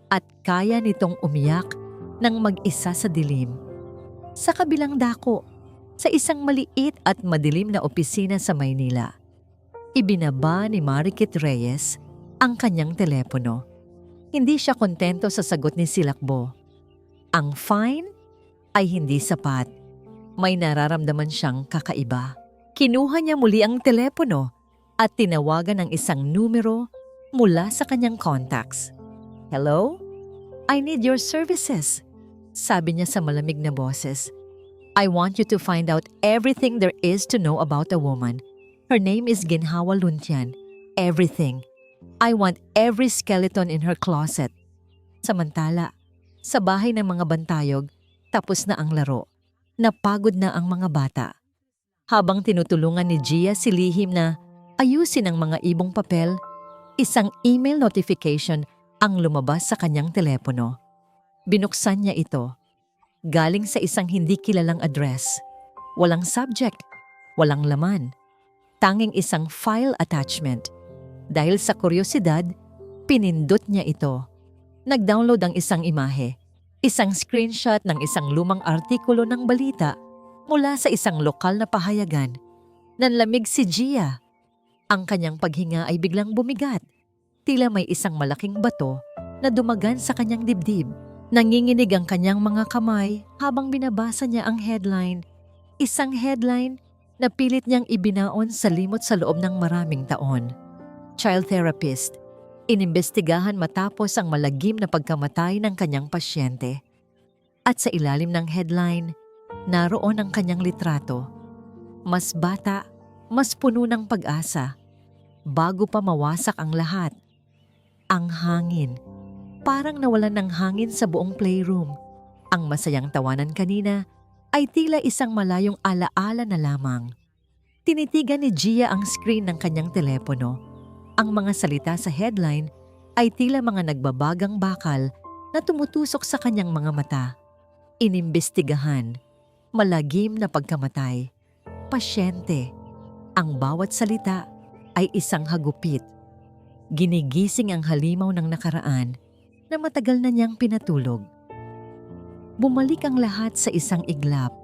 Speaker 1: at kaya nitong umiyak ng mag-isa sa dilim. Sa kabilang dako, sa isang maliit at madilim na opisina sa Maynila, ibinaba ni Marikit Reyes ang kanyang telepono. Hindi siya kontento sa sagot ni Silakbo. Ang fine ay hindi sapat. May nararamdaman siyang kakaiba. Kinuha niya muli ang telepono at tinawagan ang isang numero mula sa kanyang contacts. "Hello? I need your services," sabi niya sa malamig na boses. "I want you to find out everything there is to know about a woman. Her name is Ginhawa Luntian. Everything. I want every skeleton in her closet." Samantala, sa bahay ng mga bantayog, tapos na ang laro. Napagod na ang mga bata. Habang tinutulungan ni Gia si Lihim na ayusin ang mga ibong papel, isang email notification ang lumabas sa kanyang telepono. Binuksan niya ito. Galing sa isang hindi kilalang address. Walang subject, walang laman. Tanging isang file attachment. Dahil sa kuryosidad, pinindot niya ito. Nag-download ang isang imahe. Isang screenshot ng isang lumang artikulo ng balita mula sa isang lokal na pahayagan. Nanlamig si Gia. Ang kanyang paghinga ay biglang bumigat. Tila may isang malaking bato na dumagan sa kanyang dibdib. Nanginginig ang kanyang mga kamay habang binabasa niya ang headline. Isang headline na pilit niyang ibinaon sa limot sa loob ng maraming taon. Child therapist. Inimbestigahan matapos ang malagim na pagkamatay ng kanyang pasyente. At sa ilalim ng headline, naroon ang kanyang litrato. Mas bata, mas puno ng pag-asa. Bago pa mawasak ang lahat. Ang hangin. Parang nawalan ng hangin sa buong playroom. Ang masayang tawanan kanina ay tila isang malayong alaala na lamang. Tinitigan ni Gia ang screen ng kanyang telepono. Ang mga salita sa headline ay tila mga nagbabagang bakal na tumutusok sa kanyang mga mata. Inimbestigahan. Malagim na pagkamatay. Pasyente. Ang bawat salita ay isang hagupit. Ginigising ang halimaw ng nakaraan na matagal na niyang pinatulog. Bumalik ang lahat sa isang iglap.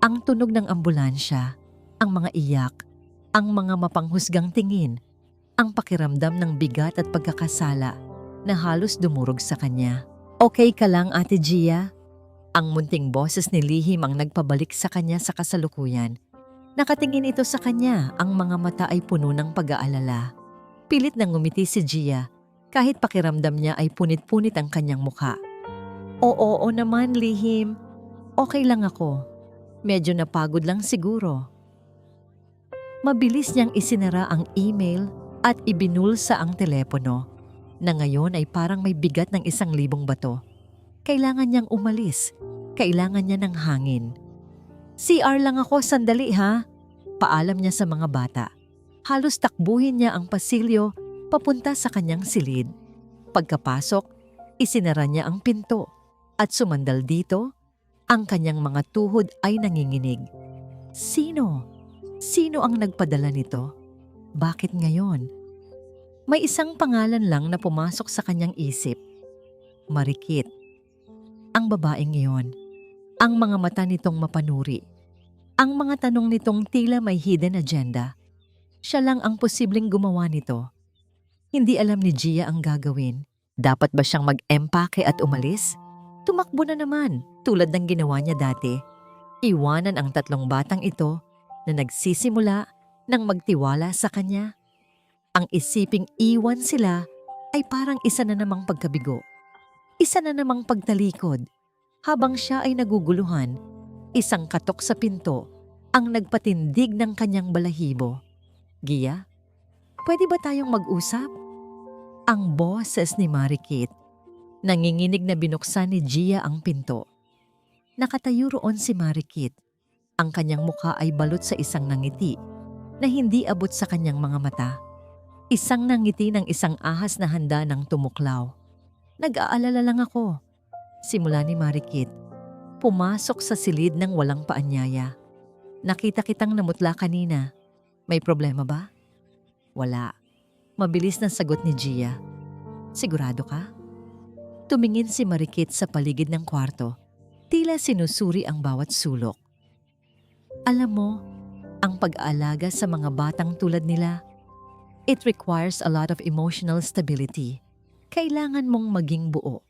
Speaker 1: Ang tunog ng ambulansya, ang mga iyak, ang mga mapanghusgang tingin, ang pakiramdam ng bigat at pagkakasala na halos dumurog sa kanya. "Okay ka lang, Ate Gia?" Ang munting boses ni Lihim ang nagpabalik sa kanya sa kasalukuyan. Nakatingin ito sa kanya, ang mga mata ay puno ng pag-aalala. Pilit nang ngumiti si Gia, kahit pakiramdam niya ay punit-punit ang kanyang mukha. Oo naman, Lihim. Okay lang ako. Medyo napagod lang siguro." Mabilis niyang isinara ang email at ibinulsa ang telepono, na ngayon ay parang may bigat ng 1,000 bato. Kailangan niyang umalis. Kailangan niya ng hangin. "CR lang ako, sandali ha," paalam niya sa mga bata. Halos takbuhin niya ang pasilyo papunta sa kanyang silid. Pagkapasok, isinara niya ang pinto at sumandal dito, ang kanyang mga tuhod ay nanginginig. Sino? Sino ang nagpadala nito? Bakit ngayon? May isang pangalan lang na pumasok sa kanyang isip. Marikit. Ang babaeng iyon. Ang mga mata nitong mapanuri. Ang mga tanong nitong tila may hidden agenda. Siya lang ang posibleng gumawa nito. Hindi alam ni Gia ang gagawin. Dapat ba siyang mag-empake at umalis? Tumakbo na naman, tulad ng ginawa niya dati. Iwanan ang 3 batang ito na nagsisimula ng magtiwala sa kanya. Ang isiping iwan sila ay parang isa na namang pagkabigo. Isa na namang pagtalikod. Habang siya ay naguguluhan, isang katok sa pinto ang nagpatindig ng kanyang balahibo. "Gia, pwede ba tayong mag-usap?" Ang boses ni Marikit. Nanginginig na binuksan ni Gia ang pinto. Nakatayo roon si Marikit. Ang kanyang mukha ay balot sa isang nangiti na hindi abot sa kanyang mga mata. Isang nangiti ng isang ahas na handa ng tumuklaw. "Nag-aalala lang ako," simula ni Marikit. Pumasok sa silid ng walang paanyaya. "Nakita kitang namutla kanina. May problema ba?" "Wala." Mabilis na sagot ni Gia. "Sigurado ka?" Tumingin si Marikit sa paligid ng kwarto. Tila sinusuri ang bawat sulok. Alam mo, ang pag-aalaga sa mga batang tulad nila, it requires a lot of emotional stability. Kailangan mong maging buo.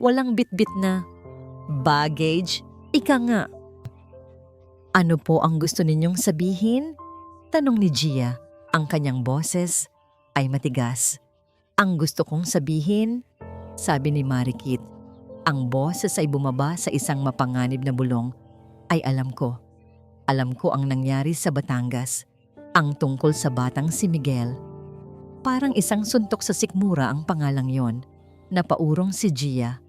Speaker 1: Walang bit-bit na baggage. Ika nga. Ano po ang gusto ninyong sabihin? Tanong ni Gia. Ang kanyang boses ay matigas. Ang gusto kong sabihin, sabi ni Marikit. Ang boses ay bumaba sa isang mapanganib na bulong. Ay alam ko. Alam ko ang nangyari sa Batangas. Ang tungkol sa batang si Miguel. Parang isang suntok sa sikmura ang pangalang yon. Napaurong si Gia.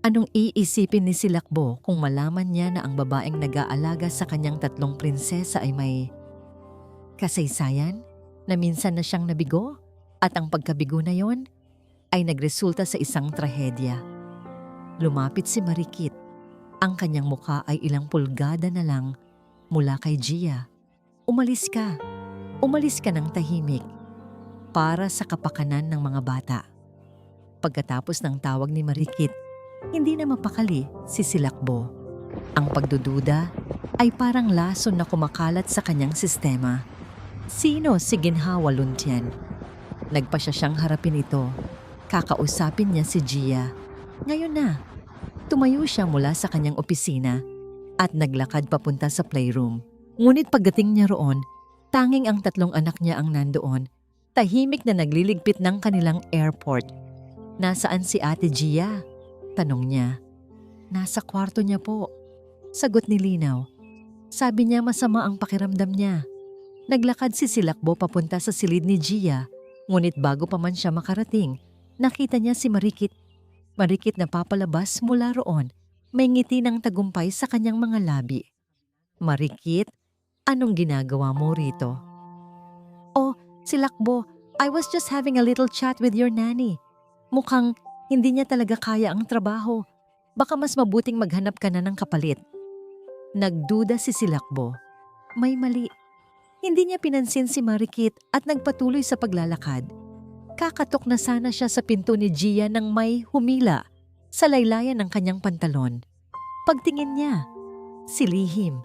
Speaker 1: Anong iisipin ni Silakbo kung malaman niya na ang babaeng nag-aalaga sa kanyang 3 prinsesa ay may kasaysayan na minsan na siyang nabigo at ang pagkabigo na yon ay nagresulta sa isang trahedya. Lumapit si Marikit. Ang kanyang mukha ay ilang pulgada na lang mula kay Gia. Umalis ka. Umalis ka ng tahimik para sa kapakanan ng mga bata. Pagkatapos ng tawag ni Marikit, hindi na mapakali si Silakbo. Ang pagdududa ay parang lason na kumakalat sa kanyang sistema. Sino si Ginhawa Luntian? Nagpa siyang harapin ito. Kakausapin niya si Gia. Ngayon na. Tumayo siya mula sa kanyang opisina at naglakad papunta sa playroom. Ngunit pagdating niya roon, tanging ang 3 anak niya ang nandoon. Tahimik na nagliligpit ng kanilang airport. Nasaan si Ate Gia? Tanong niya. Nasa kwarto niya po. Sagot ni Linaw. Sabi niya masama ang pakiramdam niya. Naglakad si Silakbo papunta sa silid ni Gia, ngunit bago pa man siya makarating, nakita niya si Marikit. Marikit na papalabas mula roon, may ngiti ng tagumpay sa kanyang mga labi. Marikit, anong ginagawa mo rito? Oh, Silakbo, I was just having a little chat with your nanny. Mukhang hindi niya talaga kaya ang trabaho. Baka mas mabuting maghanap ka na ng kapalit. Nagduda si Silakbo. May mali. Hindi niya pinansin si Marikit at nagpatuloy sa paglalakad. Kakatok na sana siya sa pinto ni Gia nang may humila sa laylayan ng kanyang pantalon. Pagtingin niya, si Lihim,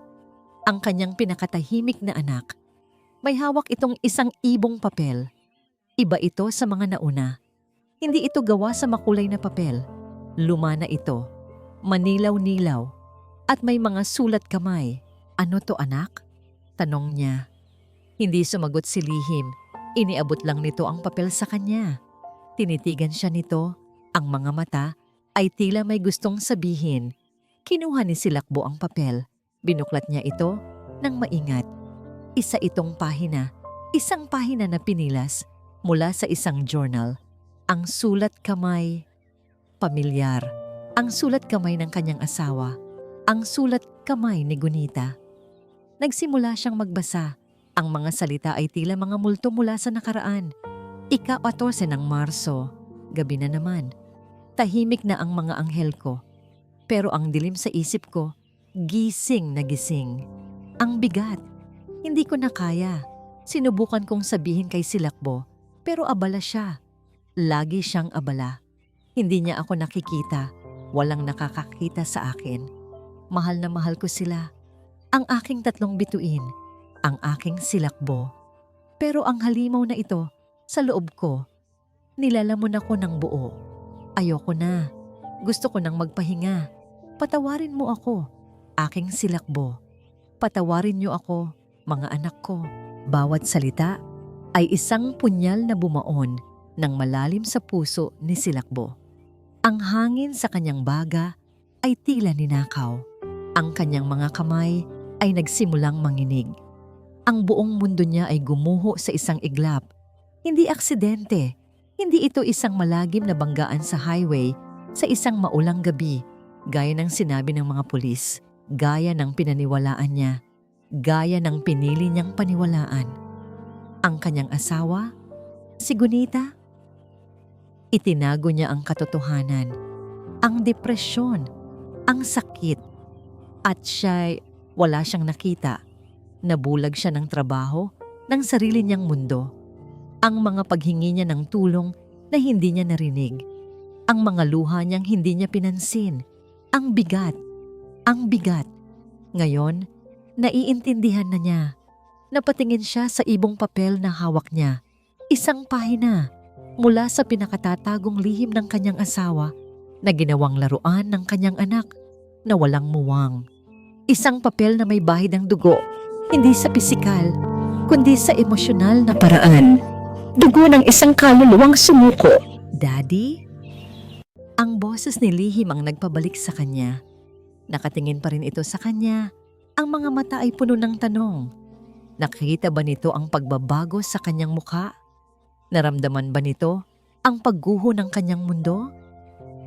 Speaker 1: ang kanyang pinakatahimik na anak. May hawak itong isang ibong papel. Iba ito sa mga nauna. Hindi ito gawa sa makulay na papel. Luma na ito, manilaw-nilaw, at may mga sulat kamay. Ano to, anak? Tanong niya. Hindi sumagot si Lihim. Iniabot lang nito ang papel sa kanya. Tinitigan siya nito. Ang mga mata ay tila may gustong sabihin. Kinuha ni Silakbo ang papel. Binuklat niya ito ng maingat. Isa itong pahina. Isang pahina na pinilas mula sa isang journal. Ang sulat kamay, pamilyar. Ang sulat kamay ng kanyang asawa. Ang sulat kamay ni Gunita. Nagsimula siyang magbasa. Ang mga salita ay tila mga multo mula sa nakaraan. Ika-14 ng Marso, gabi na naman. Tahimik na ang mga anghel ko. Pero ang dilim sa isip ko, gising na gising. Ang bigat. Hindi ko na kaya. Sinubukan kong sabihin kay Silakbo, pero abala siya. Lagi siyang abala. Hindi niya ako nakikita. Walang nakakakita sa akin. Mahal na mahal ko sila. Ang aking 3 bituin. Ang aking Silakbo. Pero ang halimaw na ito, sa loob ko, nilalamon ako ng buo. Ayoko na. Gusto ko nang magpahinga. Patawarin mo ako, aking Silakbo. Patawarin niyo ako, mga anak ko. Bawat salita ay isang punyal na bumaon ng malalim sa puso ni Silakbo. Ang hangin sa kanyang baga ay tila ninakaw. Ang kanyang mga kamay ay nagsimulang manginig. Ang buong mundo niya ay gumuho sa isang iglap. Hindi aksidente. Hindi ito isang malagim na banggaan sa highway sa isang maulang gabi, gaya ng sinabi ng mga pulis, gaya ng pinaniwalaan niya, gaya ng pinili niyang paniwalaan. Ang kanyang asawa, si Gunita, itinago niya ang katotohanan, ang depresyon, ang sakit, at siya'y wala siyang nakita. Nabulag siya ng trabaho, ng sarili niyang mundo. Ang mga paghingi niya ng tulong na hindi niya narinig. Ang mga luha niyang hindi niya pinansin. Ang bigat. Ang bigat. Ngayon, naiintindihan na niya. Napatingin siya sa ibong papel na hawak niya. Isang pahina mula sa pinakatatagong lihim ng kanyang asawa na ginawang laruan ng kanyang anak na walang muwang. Isang papel na may bahid ng dugo, hindi sa pisikal, kundi sa emosyonal na paraan. Dugo ng isang kaluluwang sumuko. Daddy? Ang boses ni Lihim ang nagpabalik sa kanya. Nakatingin pa rin ito sa kanya. Ang mga mata ay puno ng tanong. Nakita ba nito ang pagbabago sa kanyang mukha? Naramdaman ba nito ang pagguho ng kanyang mundo?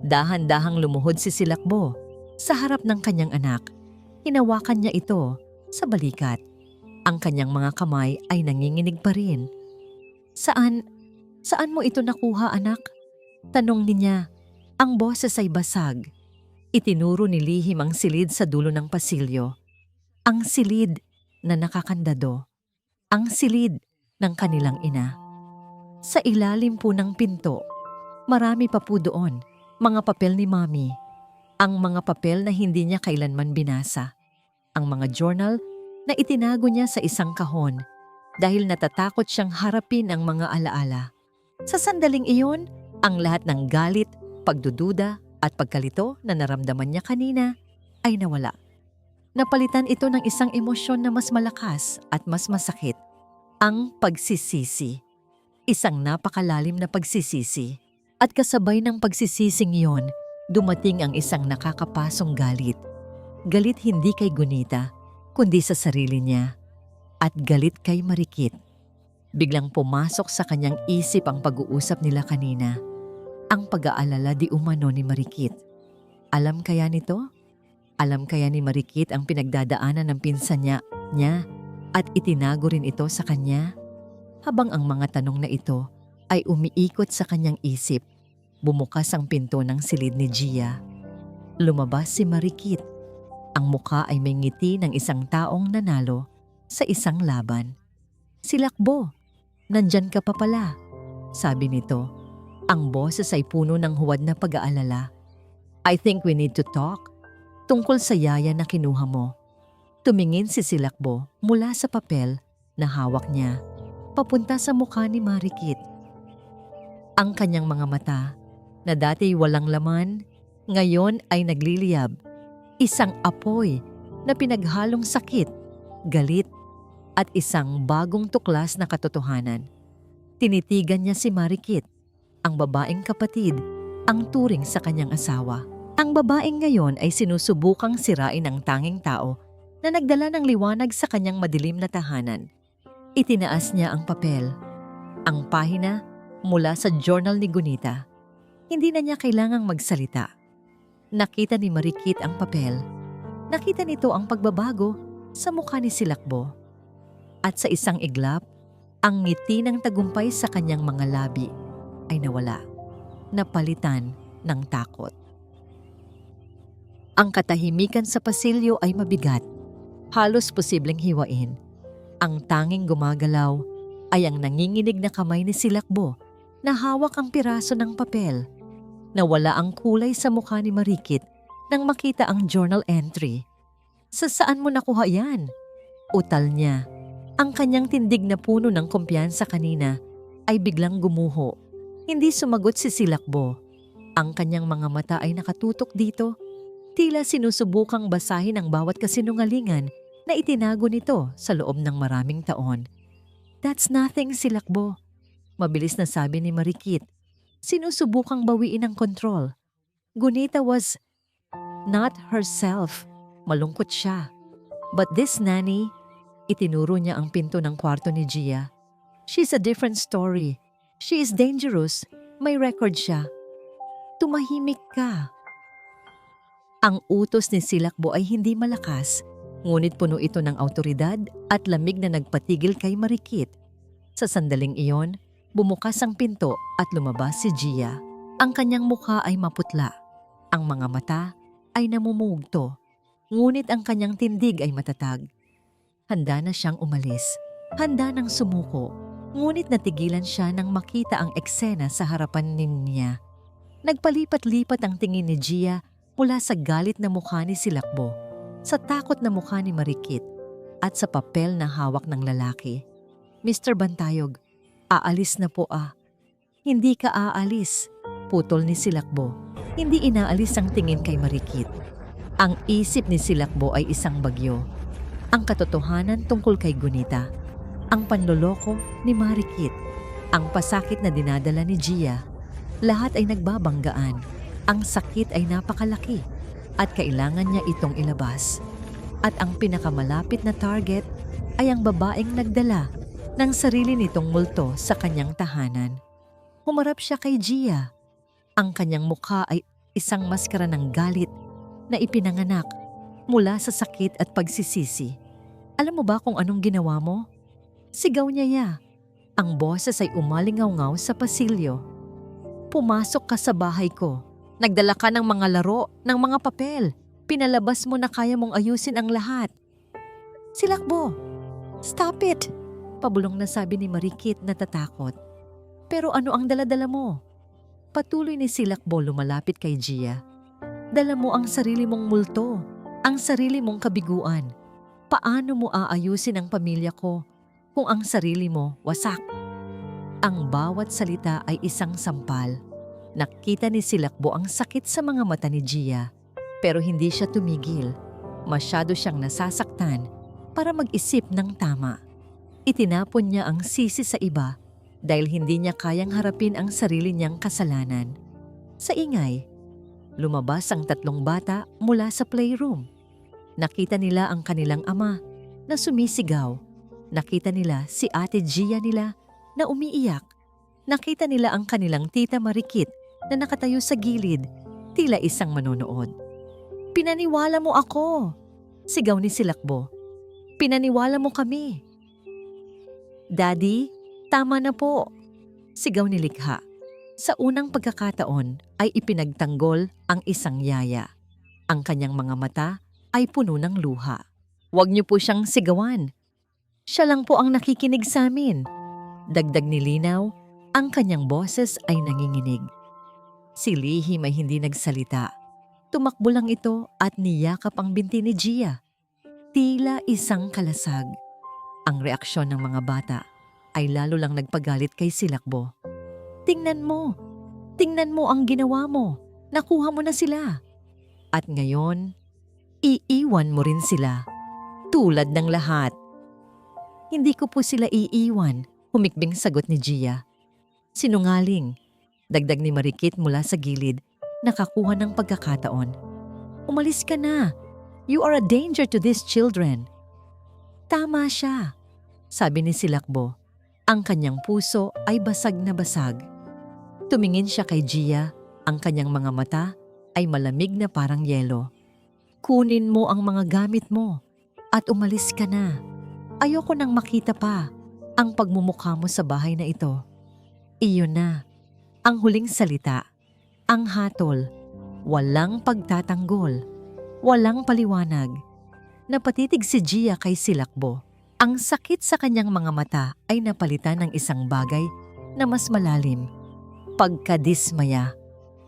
Speaker 1: Dahan-dahang lumuhod si Silakbo sa harap ng kanyang anak. Hinawakan niya ito sa balikat. Ang kanyang mga kamay ay nanginginig pa rin. Saan mo ito nakuha, anak? Tanong niya. Ang boses ay basag. Itinuro ni Lihim ang silid sa dulo ng pasilyo. Ang silid na nakakandado. Ang silid ng kanilang ina. Sa ilalim po ng pinto, marami pa po doon, mga papel ni Mami. Ang mga papel na hindi niya kailanman binasa. Ang mga journal na itinago niya sa isang kahon dahil natatakot siyang harapin ang mga alaala. Sa sandaling iyon, ang lahat ng galit, pagdududa at pagkalito na naramdaman niya kanina ay nawala. Napalitan ito ng isang emosyon na mas malakas at mas masakit, ang pagsisisi. Isang napakalalim na pagsisisi. At kasabay ng pagsisising iyon, dumating ang isang nakakapasong galit. Galit hindi kay Gunita, kundi sa sarili niya. At galit kay Marikit. Biglang pumasok sa kanyang isip ang pag-uusap nila kanina. Ang pag-aalala di umano ni Marikit. Alam kaya nito? Alam kaya ni Marikit ang pinagdadaanan ng pinsan niya at itinago rin ito sa kanya? Habang ang mga tanong na ito ay umiikot sa kanyang isip, bumukas ang pinto ng silid ni Gia. Lumabas si Marikit. Ang mukha ay may ngiti ng isang taong nanalo sa isang laban. Silakbo, nandyan ka pa pala, sabi nito. Ang boses ay puno ng huwad na pag-aalala. I think we need to talk tungkol sa yaya na kinuha mo. Tumingin si Silakbo mula sa papel na hawak niya papunta sa mukha ni Marikit. Ang kanyang mga mata, na dati walang laman, ngayon ay nagliliyab. Isang apoy na pinaghalong sakit, galit, at isang bagong tuklas na katotohanan. Tinitigan niya si Marikit, ang babaeng kapatid, ang turing sa kanyang asawa. Ang babaeng ngayon ay sinusubukang sirain ang tanging tao na nagdala ng liwanag sa kanyang madilim na tahanan. Itinaas niya ang papel, ang pahina mula sa journal ni Gunita. Hindi na niya kailangang magsalita. Nakita ni Marikit ang papel. Nakita nito ang pagbabago sa mukha ni Silakbo. At sa isang iglap, ang ngiti ng tagumpay sa kanyang mga labi ay nawala, napalitan ng takot. Ang katahimikan sa pasilyo ay mabigat, halos posibleng hiwain. Ang tanging gumagalaw ay ang nanginginig na kamay ni Silakbo na hawak ang piraso ng papel. Nawala ang kulay sa mukha ni Marikit nang makita ang journal entry. Sa saan mo nakuha yan? Utal niya. Ang kanyang tindig na puno ng kumpiyansa kanina ay biglang gumuho. Hindi sumagot si Silakbo. Ang kanyang mga mata ay nakatutok dito. Tila sinusubukang basahin ang bawat kasinungalingan na itinago nito sa loob ng maraming taon. That's nothing, Silakbo. Mabilis na sabi ni Marikit. Sinusubukang bawiin ang kontrol. Gunita was not herself. Malungkot siya. But this nanny, itinuro niya ang pinto ng kwarto ni Gia. She's a different story. She is dangerous. May record siya. Tumahimik ka. Ang utos ni Silakbo ay hindi malakas, ngunit puno ito ng awtoridad at lamig na nagpatigil kay Marikit. Sa sandaling iyon, bumukas ang pinto at lumabas si Gia. Ang kanyang mukha ay maputla. Ang mga mata ay namumugto, ngunit ang kanyang tindig ay matatag. Handa na siyang umalis. Handa nang sumuko, ngunit natigilan siya nang makita ang eksena sa harapan niya. Nagpalipat-lipat ang tingin ni Gia mula sa galit na mukha ni Silakbo, sa takot na mukha ni Marikit, at sa papel na hawak ng lalaki. Mr. Bantayog, aalis na po ah. Hindi ka aalis, putol ni Silakbo. Hindi inaalis ang tingin kay Marikit. Ang isip ni Silakbo ay isang bagyo. Ang katotohanan tungkol kay Gunita. Ang panloloko ni Marikit. Ang pasakit na dinadala ni Gia. Lahat ay nagbabanggaan. Ang sakit ay napakalaki at kailangan niya itong ilabas. At ang pinakamalapit na target ay ang babaeng nagdala ng sarili nitong multo sa kanyang tahanan. Humarap siya kay Gia. Ang kanyang mukha ay isang maskara ng galit na ipinanganak mula sa sakit at pagsisisi. Alam mo ba kung anong ginawa mo? Sigaw niya ya. Ang boses ay umalingaw-ngaw sa pasilyo. Pumasok ka sa bahay ko. Nagdala ka ng mga laro, ng mga papel. Pinalabas mo na kaya mong ayusin ang lahat. Silakbo! Stop it! Pabulong na sabi ni Marikit natatakot. Pero ano ang daladala mo? Patuloy ni Silakbo lumalapit kay Gia. Dala mo ang sarili mong multo, ang sarili mong kabiguan. Paano mo aayusin ang pamilya ko kung ang sarili mo wasak? Ang bawat salita ay isang sampal. Nakita ni Silakbo ang sakit sa mga mata ni Gia, pero hindi siya tumigil. Masyado siyang nasasaktan para mag-isip ng tama. Itinapon niya ang sisi sa iba dahil hindi niya kayang harapin ang sarili niyang kasalanan. Sa ingay, lumabas ang tatlong bata mula sa playroom. Nakita nila ang kanilang ama na sumisigaw. Nakita nila si Ate Gia nila na umiiyak. Nakita nila ang kanilang tita Marikit na nakatayo sa gilid, tila isang manonood. Pinaniwala mo ako! Sigaw ni Silakbo. Pinaniwala mo kami! Daddy, tama na po! Sigaw ni Likha. Sa unang pagkakataon ay ipinagtanggol ang isang yaya. Ang kanyang mga mata ay puno ng luha. Huwag niyo po siyang sigawan. Siya lang po ang nakikinig sa amin. Dagdag ni Linaw, ang kanyang boses ay nanginginig. Si Lihim ay hindi nagsalita. Tumakbo lang ito at niyakap ang binti ni Gia. Tila isang kalasag. Ang reaksyon ng mga bata ay lalo lang nagpagalit kay Silakbo. Tingnan mo ang ginawa mo. Nakuha mo na sila. At ngayon, iiwan mo rin sila. Tulad ng lahat. Hindi ko po sila iiwan, humikbing sagot ni Gia. Sinungaling, dagdag ni Marikit mula sa gilid, nakakuha ng pagkakataon. Umalis ka na. You are a danger to these children. Tama siya, sabi ni Silakbo. Ang kanyang puso ay basag na basag. Tumingin siya kay Gia, ang kanyang mga mata ay malamig na parang yelo. Kunin mo ang mga gamit mo at umalis ka na. Ayoko nang makita pa ang pagmumukha mo sa bahay na ito. Iyon na, ang huling salita, ang hatol, walang pagtatanggol, walang paliwanag. Napatitig si Gia kay Silakbo. Ang sakit sa kanyang mga mata ay napalitan ng isang bagay na mas malalim. Pagkadismaya.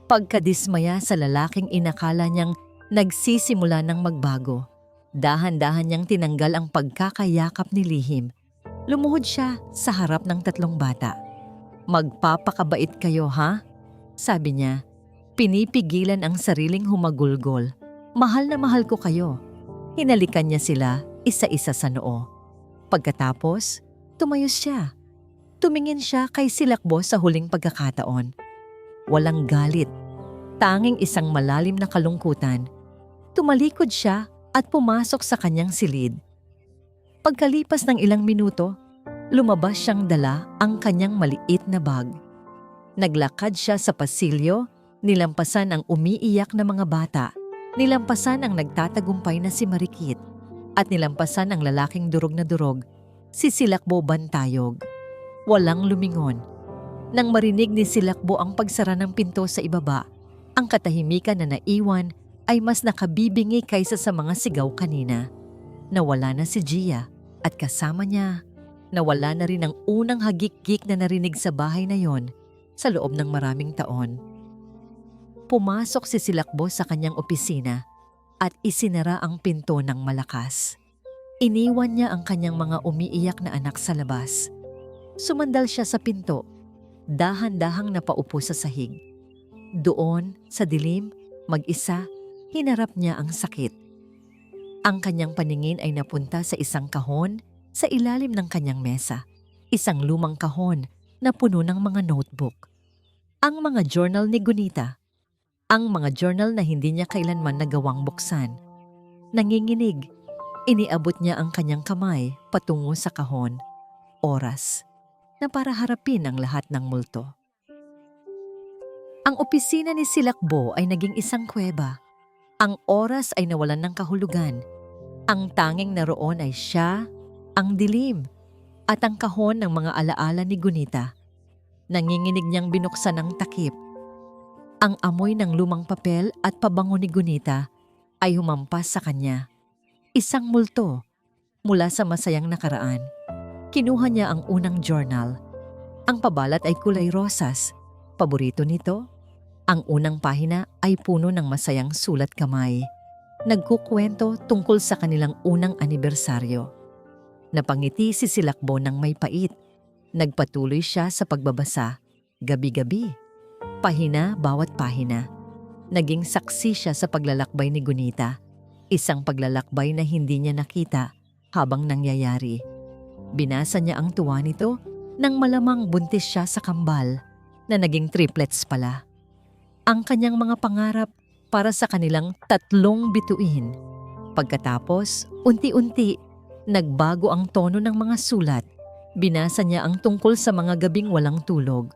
Speaker 1: Pagkadismaya sa lalaking inakala niyang nagsisimula ng magbago. Dahan-dahan niyang tinanggal ang pagkakayakap ni Lihim. Lumuhod siya sa harap ng tatlong bata. Magpapakabait kayo, ha? Sabi niya, pinipigilan ang sariling humagulgol. Mahal na mahal ko kayo. Hinalikan niya sila isa-isa sa noo. Pagkatapos, tumayo siya. Tumingin siya kay Silakbo sa huling pagkakataon. Walang galit, tanging isang malalim na kalungkutan. Tumalikod siya at pumasok sa kanyang silid. Pagkalipas ng ilang minuto, lumabas siyang dala ang kanyang maliit na bag. Naglakad siya sa pasilyo, nilampasan ang umiiyak na mga bata, nilampasan ang nagtatagumpay na si Marikit, at nilampasan ang lalaking durog na durog, si Silakbo Bantayog. Walang lumingon. Nang marinig ni Silakbo ang pagsara ng pinto sa ibaba, ang katahimikan na naiwan ay mas nakabibingi kaysa sa mga sigaw kanina. Nawala na si Gia at kasama niya, nawala na rin ang unang hagik-gik na narinig sa bahay na yon sa loob ng maraming taon. pumasok si Silakbo sa kanyang opisina at isinara ang pinto ng malakas. Iniwan niya ang kanyang mga umiiyak na anak sa labas. Sumandal siya sa pinto, dahan-dahang napaupo sa sahig. Doon, sa dilim, mag-isa, hinarap niya ang sakit. Ang kanyang paningin ay napunta sa isang kahon sa ilalim ng kanyang mesa. Isang lumang kahon na puno ng mga notebook. Ang mga journal ni Gunita. Ang mga journal na hindi niya kailanman nagawang buksan. Nanginginig, iniabot niya ang kanyang kamay patungo sa kahon. Oras na para harapin ang lahat ng multo. Ang opisina ni Silakbo ay naging isang kuweba. Ang oras ay nawalan ng kahulugan. Ang tanging naroon ay siya, ang dilim, at ang kahon ng mga alaala ni Gunita. Nanginginig niyang binuksan ang takip. Ang amoy ng lumang papel at pabango ni Gunita ay humampas sa kanya. Isang multo mula sa masayang nakaraan. Kinuha niya ang unang journal. Ang pabalat ay kulay rosas. Paborito nito? Ang unang pahina ay puno ng masayang sulat kamay. Nagkukwento tungkol sa kanilang unang anibersaryo. Napangiti si Silakbo ng may pait. Nagpatuloy siya sa pagbabasa, gabi-gabi. Pahina bawat pahina. Naging saksi siya sa paglalakbay ni Gunita. Isang paglalakbay na hindi niya nakita habang nangyayari. Binasa niya ang tuwa nito nang malamang buntis siya sa kambal na naging triplets pala. Ang kanyang mga pangarap para sa kanilang 3 bituin. Pagkatapos, unti-unti, nagbago ang tono ng mga sulat. Binasa niya ang tungkol sa mga gabing walang tulog.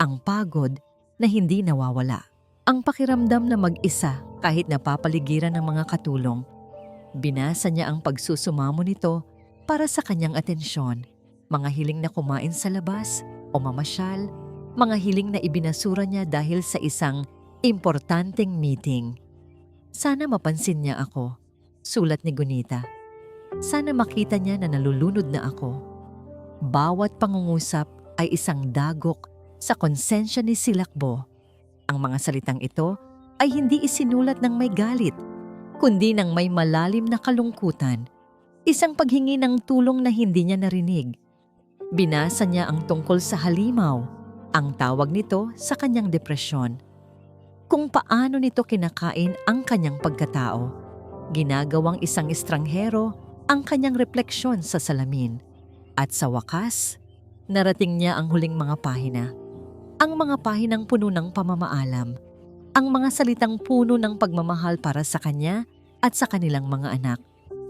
Speaker 1: Ang pagod na hindi nawawala. Ang pakiramdam na mag-isa kahit napapaligiran ng mga katulong. Binasa niya ang pagsusumamo nito para sa kanyang atensyon. Mga hiling na kumain sa labas o mamasyal, mga hiling na ibinasura niya dahil sa isang importanteng meeting. Sana mapansin niya ako, sulat ni Gunita. Sana makita niya na nalulunod na ako. Bawat pangungusap ay isang dagok sa konsensya ni Silakbo. Ang mga salitang ito ay hindi isinulat ng may galit, kundi ng may malalim na kalungkutan. Isang paghingi ng tulong na hindi niya narinig. Binasa niya ang tungkol sa halimaw, ang tawag nito sa kanyang depresyon. Kung paano nito kinakain ang kanyang pagkatao. Ginagawang isang estranghero ang kanyang refleksyon sa salamin. At sa wakas, narating niya ang huling mga pahina. Ang mga pahinang puno ng pamamaalam. Ang mga salitang puno ng pagmamahal para sa kanya at sa kanilang mga anak.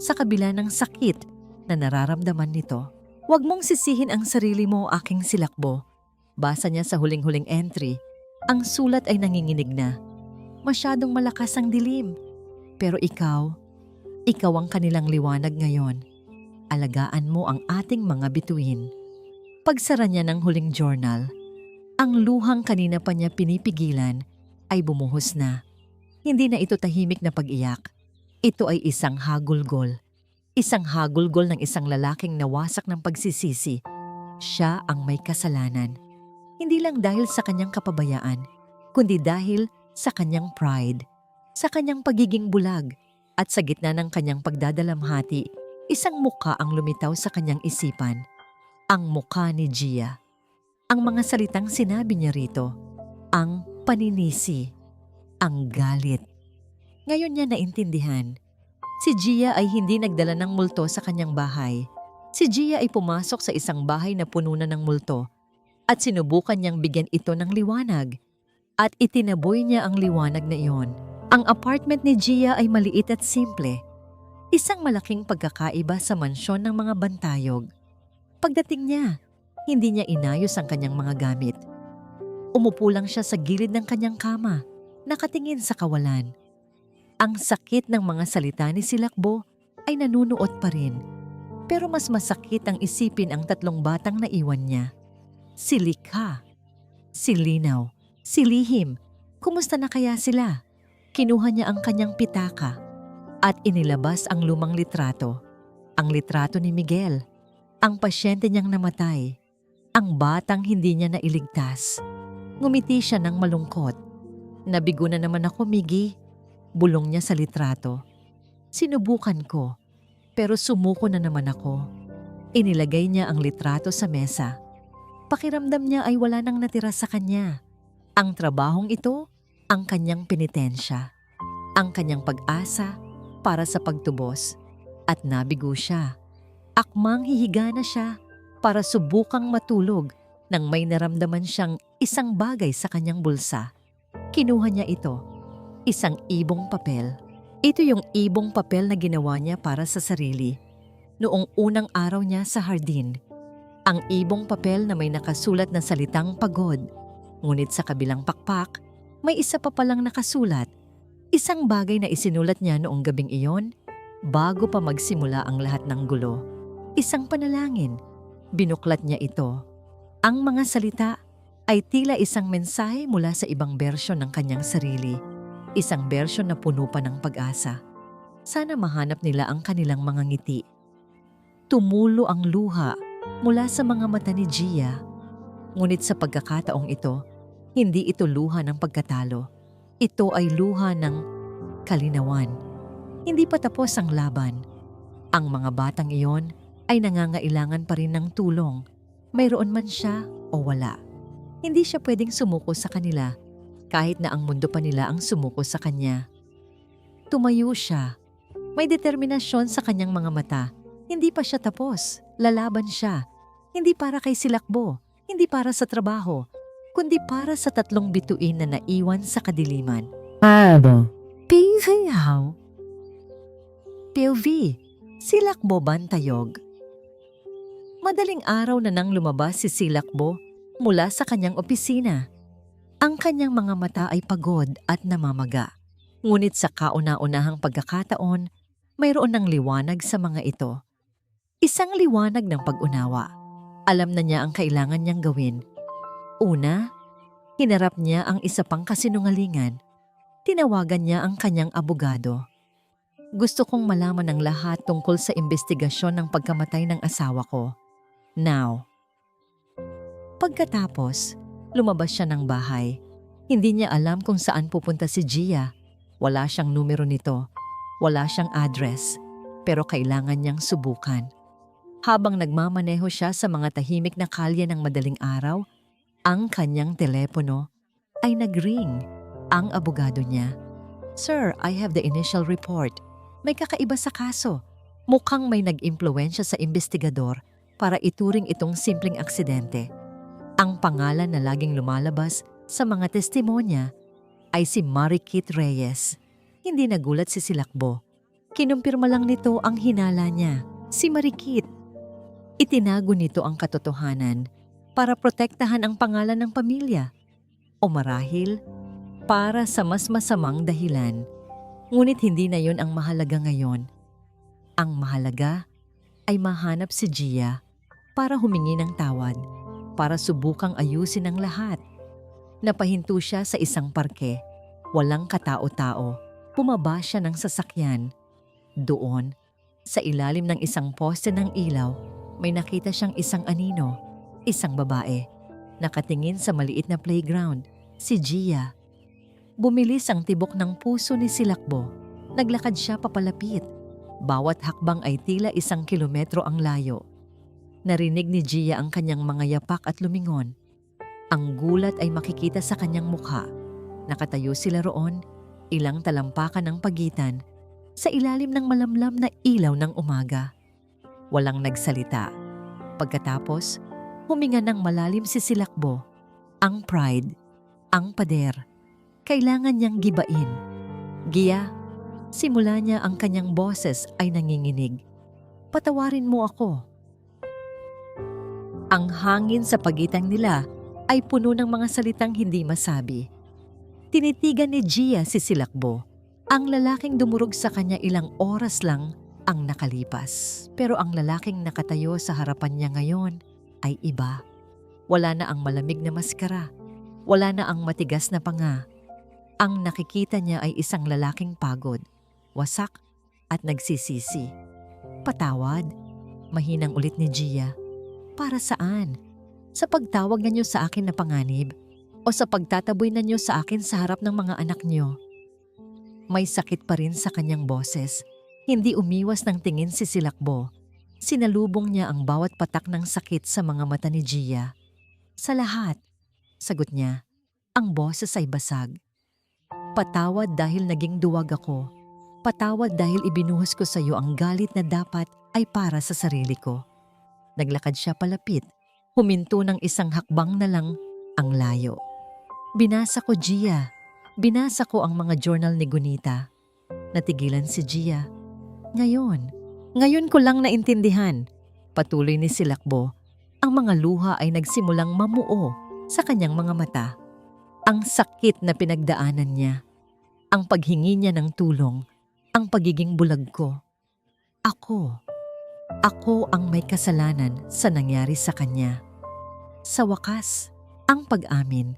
Speaker 1: Sa kabila ng sakit na nararamdaman nito. Huwag mong sisihin ang sarili mo, aking Silakbo. Basa niya sa huling-huling entry. Ang sulat ay nanginginig na. Masyadong malakas ang dilim. Pero ikaw ang kanilang liwanag ngayon. Alagaan mo ang ating mga bituin. Pagsara niya ng huling journal, ang luhang kanina pa niya pinipigilan ay bumuhos na. Hindi na ito tahimik na pag-iyak. Ito ay isang hagulgol. Isang hagulgol ng isang lalaking nawasak ng pagsisisi. Siya ang may kasalanan. Hindi lang dahil sa kanyang kapabayaan, kundi dahil sa kanyang pride, sa kanyang pagiging bulag, at sa gitna ng kanyang pagdadalamhati, isang muka ang lumitaw sa kanyang isipan. Ang muka ni Gia. Ang mga salitang sinabi niya rito, ang paninisi, ang galit. Ngayon niya naintindihan. Si Gia ay hindi nagdala ng multo sa kanyang bahay. Si Gia ay pumasok sa isang bahay na puno na ng multo at sinubukan niyang bigyan ito ng liwanag. At itinaboy niya ang liwanag na iyon. Ang apartment ni Gia ay maliit at simple. Isang malaking pagkakaiba sa mansyon ng mga bantayog. Pagdating niya, hindi niya inayos ang kanyang mga gamit. Umupo lang siya sa gilid ng kanyang kama, nakatingin sa kawalan. Ang sakit ng mga salita ni Silakbo ay nanunuot pa rin. Pero mas masakit ang isipin ang 3 batang naiwan niya. Si Likha, si Linaw, si Lihim. Kumusta na kaya sila? Kinuha niya ang kanyang pitaka at inilabas ang lumang litrato. Ang litrato ni Miguel, ang pasyente niyang namatay, ang batang hindi niya nailigtas. Ngumiti siya ng malungkot. Nabigo na naman ako, Miggy. Bulong niya sa litrato. Sinubukan ko, pero sumuko na naman ako. Inilagay niya ang litrato sa mesa. Pakiramdam niya ay wala nang natira sa kanya. Ang trabahong ito, ang kanyang penitensya. Ang kanyang pag-asa para sa pagtubos. At nabigo siya. Akmang hihiga na siya para subukang matulog nang may naramdaman siyang isang bagay sa kanyang bulsa. Kinuha niya ito, isang ibong papel. Ito yung ibong papel na ginawa niya para sa sarili. Noong unang araw niya sa hardin, ang ibong papel na may nakasulat na salitang pagod. Ngunit sa kabilang pakpak, may isa pa palang nakasulat. Isang bagay na isinulat niya noong gabing iyon bago pa magsimula ang lahat ng gulo. Isang panalangin. Binuklat niya ito. Ang mga salita ay tila isang mensahe mula sa ibang bersyon ng kanyang sarili. Isang bersyon na puno pa ng pag-asa. Sana mahanap nila ang kanilang mga ngiti. Tumulo ang luha mula sa mga mata ni Gia. Ngunit sa pagkakataong ito, hindi ito luha ng pagkatalo. Ito ay luha ng kalinawan. Hindi pa tapos ang laban. Ang mga batang iyon ay nangangailangan pa rin ng tulong. Mayroon man siya o wala. Hindi siya pwedeng sumuko sa kanila kahit na ang mundo pa nila ang sumuko sa kanya. Tumayo siya. May determinasyon sa kanyang mga mata. Hindi pa siya tapos. Lalaban siya. Hindi para kay Silakbo. Hindi para sa trabaho. Kundi para sa 3 bituin na naiwan sa kadiliman. Pingayaw. POV. Silakbo Bantayog. Madaling araw na nang lumabas si Silakbo mula sa kanyang opisina. Ang kanyang mga mata ay pagod at namamaga. Ngunit sa kauna-unahang pagkakataon, mayroon ng liwanag sa mga ito. Isang liwanag ng pag-unawa. Alam na niya ang kailangan niyang gawin. Una, hinarap niya ang isa pang kasinungalingan. Tinawagan niya ang kanyang abogado. Gusto kong malaman ang lahat tungkol sa investigasyon ng pagkamatay ng asawa ko. Now. Pagkatapos, lumabas siya ng bahay. Hindi niya alam kung saan pupunta si Gia. Wala siyang numero nito. Wala siyang address. Pero kailangan niyang subukan. Habang nagmamaneho siya sa mga tahimik na kalye ng madaling araw, ang kanyang telepono ay nag-ring. Ang abogado niya. Sir, I have the initial report. May kakaiba sa kaso. Mukhang may nag-impluwensya sa investigador para ituring itong simpleng aksidente. Ang pangalan na laging lumalabas sa mga testimonya ay si Marikit Reyes. Hindi nagulat si Silakbo. Kinumpirma lang nito ang hinala niya, si Marikit. Itinago nito ang katotohanan para protektahan ang pangalan ng pamilya. O marahil, para sa mas masamang dahilan. Ngunit hindi na yon ang mahalaga ngayon. Ang mahalaga ay mahanap si Gia para humingi ng tawad, para subukang ayusin ang lahat. Napahinto siya sa isang parke. Walang katao-tao. Bumaba siya ng sasakyan. Doon, sa ilalim ng isang poste ng ilaw, may nakita siyang isang anino, isang babae. Nakatingin sa maliit na playground, si Gia. Bumilis ang tibok ng puso ni Silakbo. Naglakad siya papalapit. Bawat hakbang ay tila 1 kilometro ang layo. Narinig ni Gia ang kanyang mga yapak at lumingon. Ang gulat ay makikita sa kanyang mukha. Nakatayo sila roon, ilang talampakan ng pagitan, sa ilalim ng malamlam na ilaw ng umaga. Walang nagsalita. Pagkatapos, huminga ng malalim si Silakbo. Ang pride, ang pader, kailangan niyang gibain. Gia, simula niya ang kanyang boses ay nanginginig. Patawarin mo ako. Ang hangin sa pagitan nila ay puno ng mga salitang hindi masabi. Tinitigan ni Gia si Silakbo. Ang lalaking dumurog sa kanya ilang oras lang ang nakalipas. Pero ang lalaking nakatayo sa harapan niya ngayon ay iba. Wala na ang malamig na maskara. Wala na ang matigas na panga. Ang nakikita niya ay isang lalaking pagod, wasak at nagsisisi. Patawad, mahinang ulit ni Gia. Para saan? Sa pagtawag niyo sa akin na panganib? o sa pagtataboy na niyo sa akin sa harap ng mga anak niyo? May sakit pa rin sa kanyang boses. Hindi umiwas ng tingin si Silakbo. Sinalubong niya ang bawat patak ng sakit sa mga mata ni Gia. Sa lahat, sagot niya, ang boses ay basag. Patawad dahil naging duwag ako. Patawad dahil ibinuhos ko sa iyo ang galit na dapat ay para sa sarili ko. Naglakad siya palapit. Huminto ng isang hakbang na lang ang layo. Binasa ko, Gia. Binasa ko ang mga journal ni Gunita. Natigilan si Gia. Ngayon ko lang naintindihan. Patuloy ni Silakbo. Ang mga luha ay nagsimulang mamuo sa kanyang mga mata. Ang sakit na pinagdaanan niya. Ang paghingi niya ng tulong. Ang pagiging bulag ko. Ako ang may kasalanan sa nangyari sa kanya. Sa wakas, ang pag-amin.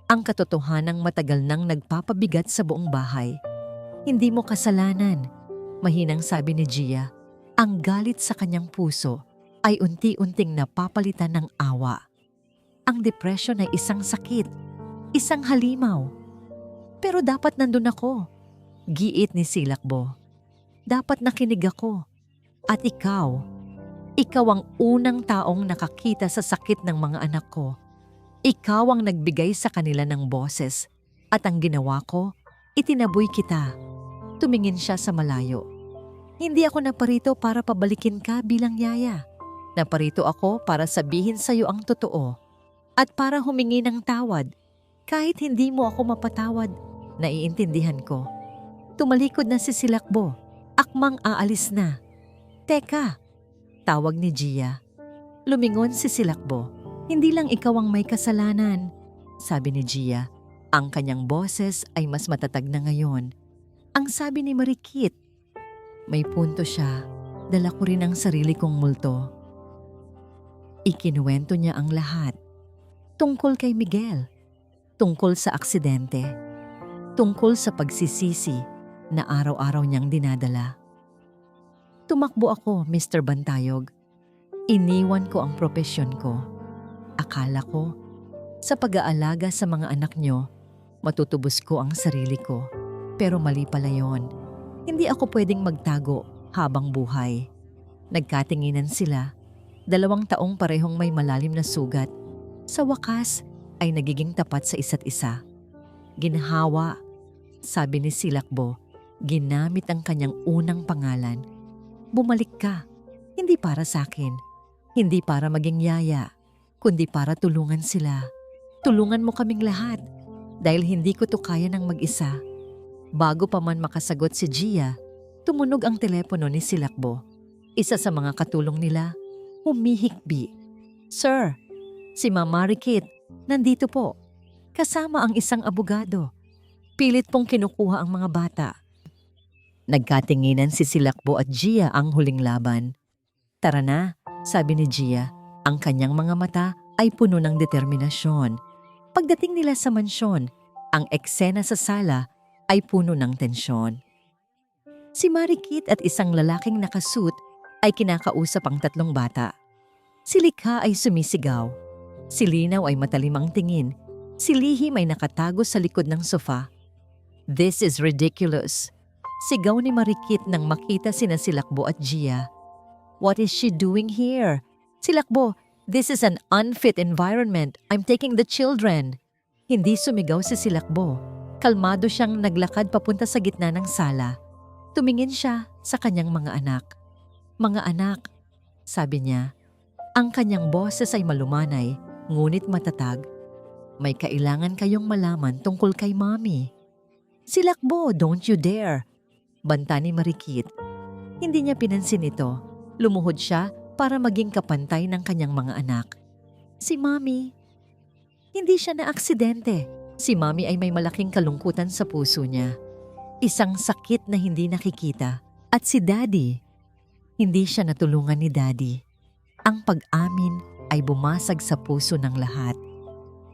Speaker 1: Ang katotohanang matagal nang nagpapabigat sa buong bahay. Hindi mo kasalanan, mahinang sabi ni Gia. Ang galit sa kanyang puso ay unti-unting napapalitan ng awa. Ang depression ay isang sakit, isang halimaw. Pero dapat nandun ako, giit ni Silakbo. Dapat nakinig ako. At ikaw ang unang taong nakakita sa sakit ng mga anak ko. Ikaw ang nagbigay sa kanila ng boses at ang ginawa ko, itinaboy kita. Tumingin siya sa malayo. Hindi ako naparito para pabalikin ka bilang yaya. Naparito ako para sabihin sa iyo ang totoo at para humingi ng tawad. Kahit hindi mo ako mapatawad, naiintindihan ko. Tumalikod na si Silakbo. Akmang aalis na. Teka, tawag ni Gia. Lumingon si Silakbo. Hindi lang ikaw ang may kasalanan, sabi ni Gia. Ang kanyang boses ay mas matatag na ngayon. Ang sabi ni Marikit, may punto siya, dala ko rin ang sarili kong multo. Ikinuwento niya ang lahat. Tungkol kay Miguel, tungkol sa aksidente, tungkol sa pagsisisi na araw-araw niyang dinadala. Tumakbo ako, Mr. Bantayog. Iniwan ko ang propesyon ko. Akala ko, sa pag-aalaga sa mga anak niyo, matutubos ko ang sarili ko. Pero mali pala yon. Hindi ako pwedeng magtago habang buhay. Nagkatinginan sila. 2 taong parehong may malalim na sugat. Sa wakas ay nagiging tapat sa isa't isa. Ginhawa, sabi ni Silakbo, ginamit ang kanyang unang pangalan. Bumalik ka, hindi para sa akin, hindi para maging yaya, kundi para tulungan sila. Tulungan mo kaming lahat dahil hindi ko to kaya ng mag-isa. Bago pa man makasagot si Gia, tumunog ang telepono ni Silakbo. Isa sa mga katulong nila, humihikbi. Sir, si Mama Marikit, nandito po. Kasama ang isang abogado. Pilit pong kinukuha ang mga bata. Nagkatinginan si Silakbo at Gia ang huling laban. Tara na, sabi ni Gia. Ang kanyang mga mata ay puno ng determinasyon. Pagdating nila sa mansyon, ang eksena sa sala ay puno ng tensyon. Si Marikit at isang lalaking nakasuit ay kinakausap ang 3 bata. Si Likha ay sumisigaw. Si Linaw ay matalim ang tingin. Si Lihim ay nakatago sa likod ng sofa. This is ridiculous. Sigaw ni Marikit nang makita sina Silakbo at Gia. What is she doing here? Silakbo, this is an unfit environment. I'm taking the children. Hindi sumigaw si Silakbo. Kalmado siyang naglakad papunta sa gitna ng sala. Tumingin siya sa kanyang mga anak. Mga anak, sabi niya. Ang kanyang boses ay malumanay, ngunit matatag. May kailangan kayong malaman tungkol kay Mommy. Silakbo, don't you dare. Banta ni Marikit. Hindi niya pinansin ito. Lumuhod siya para maging kapantay ng kanyang mga anak. Si Mommy. Hindi siya na aksidente. Si Mommy ay may malaking kalungkutan sa puso niya. Isang sakit na hindi nakikita. At si Daddy. Hindi siya natulungan ni Daddy. Ang pag-amin ay bumasag sa puso ng lahat.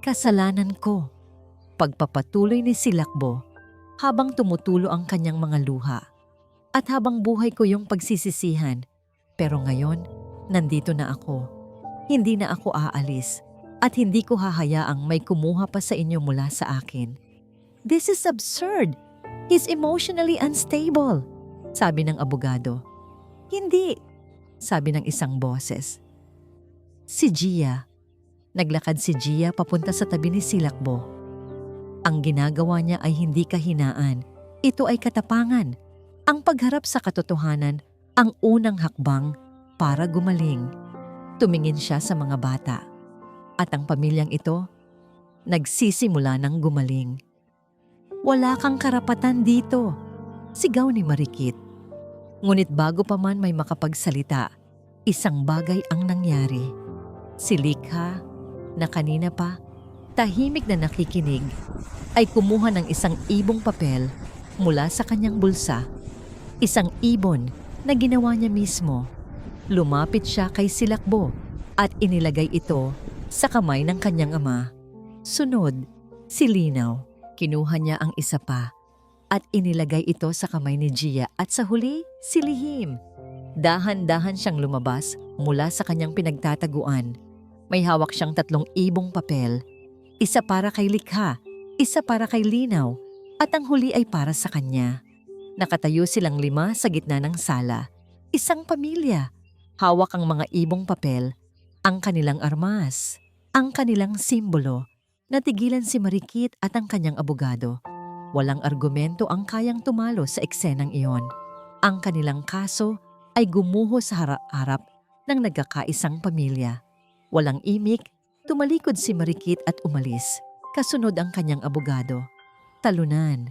Speaker 1: Kasalanan ko. Pagpapatuloy ni Silakbo habang tumutulo ang kanyang mga luha. At habang buhay ko yung pagsisisihan. Pero ngayon, nandito na ako. Hindi na ako aalis. At hindi ko hahayaang may kumuha pa sa inyo mula sa akin. This is absurd. He's emotionally unstable, sabi ng abogado. Hindi, sabi ng isang boses. Si Gia. Naglakad si Gia papunta sa tabi ni Silakbo. Ang ginagawa niya ay hindi kahinaan. Ito ay katapangan. Ang pagharap sa katotohanan, ang unang hakbang para gumaling. Tumingin siya sa mga bata. At ang pamilyang ito, nagsisimula ng gumaling. Wala kang karapatan dito, sigaw ni Marikit. Ngunit bago pa man may makapagsalita, isang bagay ang nangyari. Si Likha, na kanina pa, tahimik na nakikinig, ay kumuha ng isang ibong papel mula sa kanyang bulsa. Isang ibon na ginawa niya mismo. Lumapit siya kay Silakbo at inilagay ito sa kamay ng kanyang ama. Sunod, si Linaw. Kinuha niya ang isa pa at inilagay ito sa kamay ni Gia at sa huli, si Lihim. Dahan-dahan siyang lumabas mula sa kanyang pinagtataguan. May hawak siyang 3 ibong papel. Isa para kay Likha, isa para kay Linaw, at ang huli ay para sa kanya. Nakatayo silang 5 sa gitna ng sala. Isang pamilya. Hawak ang mga ibong papel, ang kanilang armas, ang kanilang simbolo. Natigilan si Marikit at ang kanyang abogado. Walang argumento ang kayang tumalo sa eksenang iyon. Ang kanilang kaso ay gumuho sa harap-harap ng nagkakaisang pamilya. Walang imik, tumalikod si Marikit at umalis. Kasunod ang kanyang abogado. Talunan.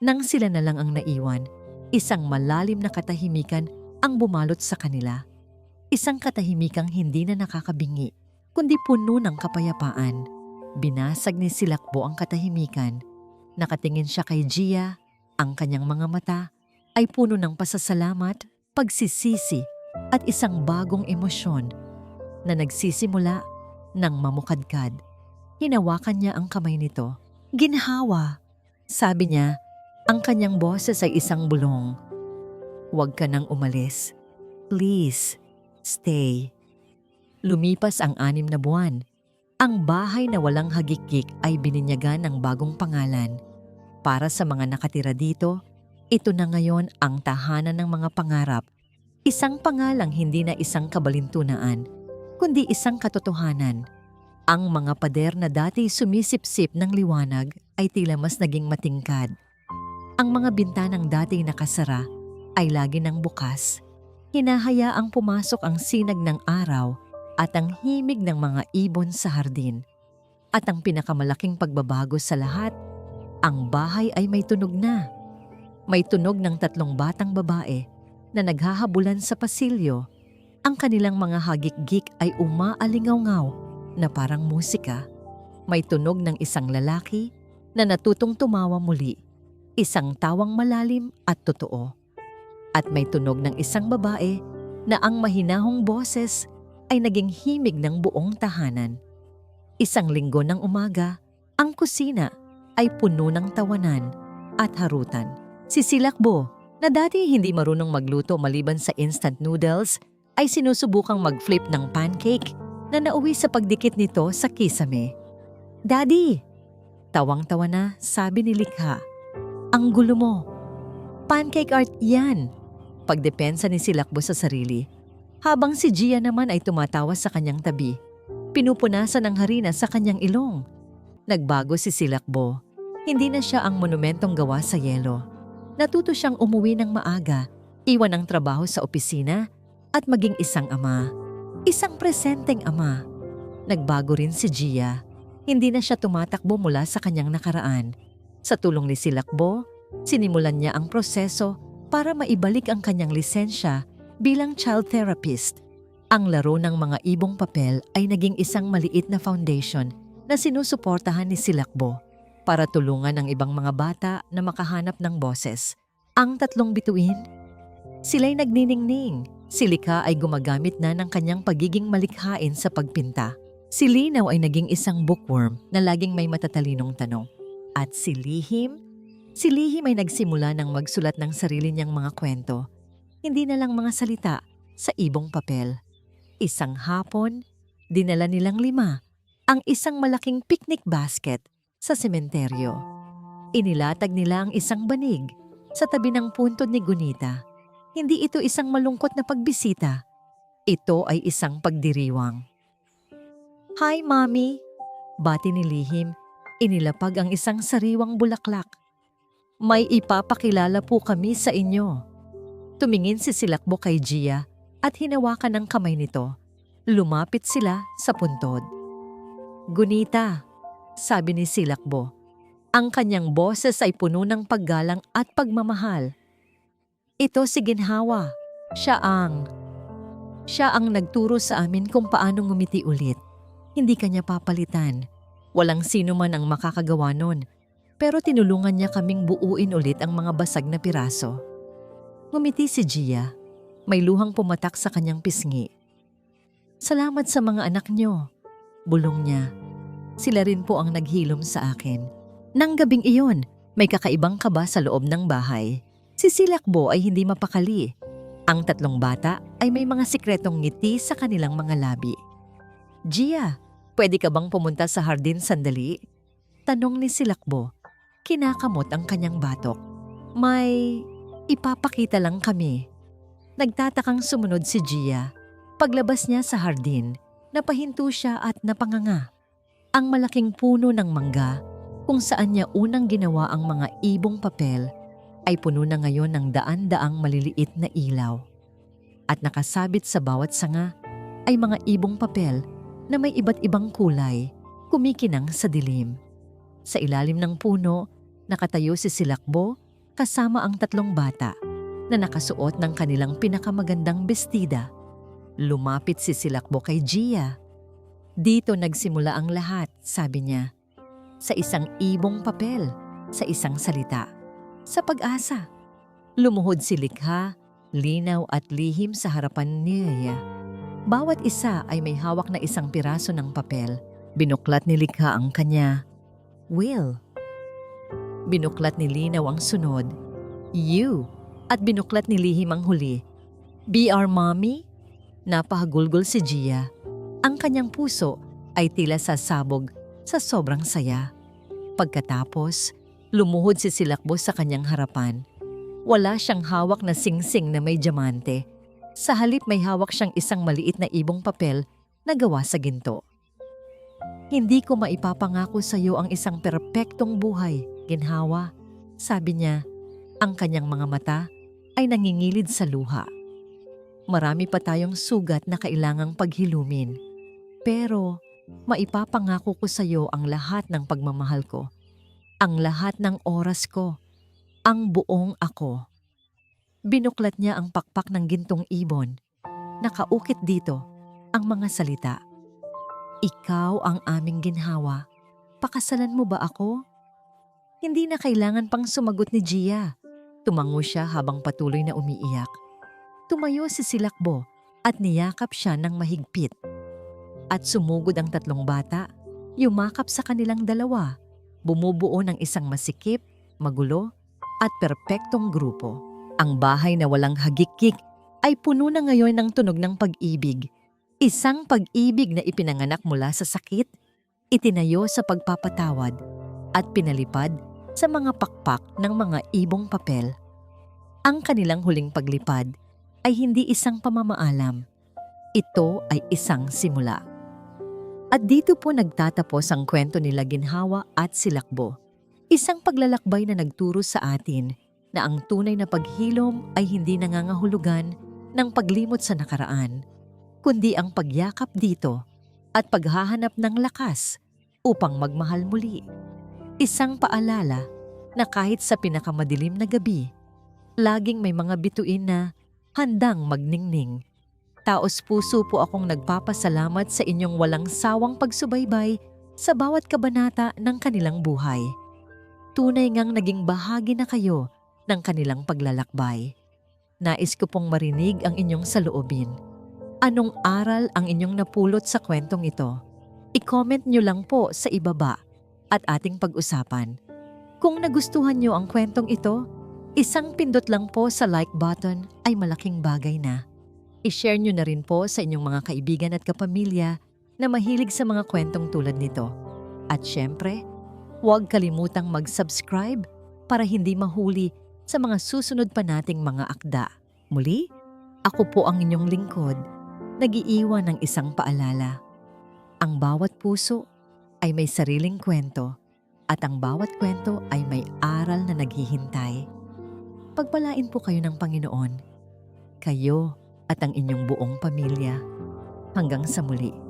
Speaker 1: Nang sila na lang ang naiwan, isang malalim na katahimikan ang bumalot sa kanila. Isang katahimikang hindi na nakakabingi, kundi puno ng kapayapaan. Binasag ni Silakbo ang katahimikan. Nakatingin siya kay Gia. Ang kanyang mga mata ay puno ng pasasalamat, pagsisisi at isang bagong emosyon na nagsisimula ng mamukadkad. Hinawakan niya ang kamay nito. Ginhawa. Sabi niya, ang kanyang boses ay isang bulong. Huwag ka nang umalis. Please, stay. Lumipas ang 6 na buwan. Ang bahay na walang hagik-gik ay bininyagan ng bagong pangalan. Para sa mga nakatira dito, ito na ngayon ang tahanan ng mga pangarap. Isang pangalang hindi na isang kabalintunaan, kundi isang katotohanan. Ang mga pader na dati sumisipsip ng liwanag ay tila mas naging matingkad. Ang mga bintanang dati nakasara ay lagi nang bukas. Hinahayaang pumasok ang sinag ng araw at ang himig ng mga ibon sa hardin. At ang pinakamalaking pagbabago sa lahat, ang bahay ay may tunog na. May tunog ng 3 batang babae na naghahabulan sa pasilyo. Ang kanilang mga hagik-gik ay umaalingaw-ngaw na parang musika. May tunog ng isang lalaki na natutong tumawa muli, isang tawang malalim at totoo. At may tunog ng isang babae na ang mahinahong boses ay naging himig ng buong tahanan. Isang linggo ng umaga, ang kusina ay puno ng tawanan at harutan. Si Silakbo, na dati hindi marunong magluto maliban sa instant noodles, ay sinusubukang mag-flip ng pancake na nauwi sa pagdikit nito sa kisame. Daddy! Tawang-tawa na sabi ni Likha. Ang gulo mo. Pancake art yan. Pagdepensa ni Silakbo sa sarili. Habang si Gia naman ay tumatawa sa kanyang tabi. Pinupunasan ng harina sa kanyang ilong. Nagbago si Silakbo. Hindi na siya ang monumentong gawa sa yelo. Natuto siyang umuwi ng maaga, iwan ang trabaho sa opisina at maging isang ama. Isang presenteng ama. Nagbago rin si Gia. Hindi na siya tumatakbo mula sa kanyang nakaraan. Sa tulong ni Silakbo, sinimulan niya ang proseso para maibalik ang kanyang lisensya bilang child therapist. Ang laro ng mga ibong papel ay naging isang maliit na foundation na sinusuportahan ni Silakbo para tulungan ang ibang mga bata na makahanap ng boses. Ang 3 bituin, sila'y nagniningning. Si Likha ay gumagamit na ng kanyang pagiging malikhain sa pagpinta. Si Linaw ay naging isang bookworm na laging may matatalinong tanong. At si Lihim ay nagsimula ng magsulat ng sarili niyang mga kwento. Hindi na lang mga salita sa ibong papel. Isang hapon, dinala nilang 5 ang isang malaking picnic basket sa sementeryo. Inilatag nila ang isang banig sa tabi ng puntod ni Gunita. Hindi ito isang malungkot na pagbisita. Ito ay isang pagdiriwang. "Hi, Mommy!" Bati ni Lihim. Inilapag ang isang sariwang bulaklak. "May ipapakilala po kami sa inyo." Tumingin si Silakbo kay Gia at hinawakan ang kamay nito. Lumapit sila sa puntod. "Gunita," sabi ni Silakbo. Ang kanyang boses ay puno ng paggalang at pagmamahal. "Ito si Ginhawa. Siya ang nagturo sa amin kung paano ngumiti ulit. Hindi kanya papalitan. Walang sino man ang makakagawa nun. Pero tinulungan niya kaming buuin ulit ang mga basag na piraso." Ngumiti si Gia. May luhang pumatak sa kanyang pisngi. "Salamat sa mga anak niyo," bulong niya. "Sila rin po ang naghilom sa akin." Nang gabing iyon, may kakaibang kaba sa loob ng bahay. Si Silakbo ay hindi mapakali. Ang tatlong bata ay may mga sikretong ngiti sa kanilang mga labi. "Gia, pwede ka bang pumunta sa hardin sandali?" Tanong ni Silakbo. Kinakamot ang kanyang batok. "May ipapakita lang kami." Nagtatakang sumunod si Gia. Paglabas niya sa hardin, napahinto siya at napanganga. Ang malaking puno ng mangga, kung saan niya unang ginawa ang mga ibong papel, ay puno na ngayon ng daan-daang maliliit na ilaw. At nakasabit sa bawat sanga ay mga ibong papel na may iba't ibang kulay, kumikinang sa dilim. Sa ilalim ng puno, nakatayo si Silakbo kasama ang tatlong bata na nakasuot ng kanilang pinakamagandang bestida. Lumapit si Silakbo kay Gia. "Dito nagsimula ang lahat," sabi niya. "Sa isang ibong papel, sa isang salita, sa pag-asa." Lumuhod si Likha, Linaw at Lihim sa harapan niya. Bawat isa ay may hawak na isang piraso ng papel. Binuklat ni Likha ang kanya. "Will." Binuklat ni Linaw ang sunod. "You." At binuklat ni Lihim ang huli. "Be our mommy?" Napahagulgol si Gia. Ang kanyang puso ay tila sasabog sa sobrang saya. Pagkatapos, lumuhod si Silakbo sa kanyang harapan. Wala siyang hawak na singsing na may diamante. Sa halip may hawak siyang isang maliit na ibong papel na gawa sa ginto. "Hindi ko maipapangako sa iyo ang isang perpektong buhay, Ginhawa," sabi niya. Ang kanyang mga mata ay nangingilid sa luha. "Marami pa tayong sugat na kailangang paghilumin. Pero maipapangako ko sa iyo ang lahat ng pagmamahal ko, ang lahat ng oras ko, ang buong ako." Binuklat niya ang pakpak ng gintong ibon. Nakaukit dito ang mga salita. "Ikaw ang aming Ginhawa. Pakasalan mo ba ako?" Hindi na kailangan pang sumagot ni Gia. Tumango siya habang patuloy na umiiyak. Tumayo si Silakbo at niyakap siya ng mahigpit. At sumugod ang tatlong bata, yumakap sa kanilang dalawa, bumubuo ng isang masikip, magulo, at perpektong grupo. Ang bahay na walang hagik-gik ay puno na ngayon ng tunog ng pag-ibig. Isang pag-ibig na ipinanganak mula sa sakit, itinayo sa pagpapatawad, at pinalipad sa mga pakpak ng mga ibong papel. Ang kanilang huling paglipad ay hindi isang pamamaalam. Ito ay isang simula. At dito po nagtatapos ang kwento nila Ginhawa at Silakbo. Isang paglalakbay na nagturo sa atin na ang tunay na paghilom ay hindi nangangahulugan ng paglimot sa nakaraan, kundi ang pagyakap dito at paghahanap ng lakas upang magmahal muli. Isang paalala na kahit sa pinakamadilim na gabi, laging may mga bituin na handang magningning. Taos puso po akong nagpapasalamat sa inyong walang sawang pagsubaybay sa bawat kabanata ng kanilang buhay. Tunay ngang naging bahagi na kayo ng kanilang paglalakbay. Nais ko pong marinig ang inyong saloobin. Anong aral ang inyong napulot sa kwentong ito? I-comment nyo lang po sa ibaba at ating pag-usapan. Kung nagustuhan nyo ang kwentong ito, isang pindot lang po sa like button ay malaking bagay na. I-share nyo na rin po sa inyong mga kaibigan at kapamilya na mahilig sa mga kwentong tulad nito. At syempre, huwag kalimutang mag-subscribe para hindi mahuli sa mga susunod pa nating mga akda. Muli, ako po ang inyong lingkod, nag-iiwan ng isang paalala. Ang bawat puso ay may sariling kwento at ang bawat kwento ay may aral na naghihintay. Pagpalain po kayo ng Panginoon, kayo at ang inyong buong pamilya. Hanggang sa muli.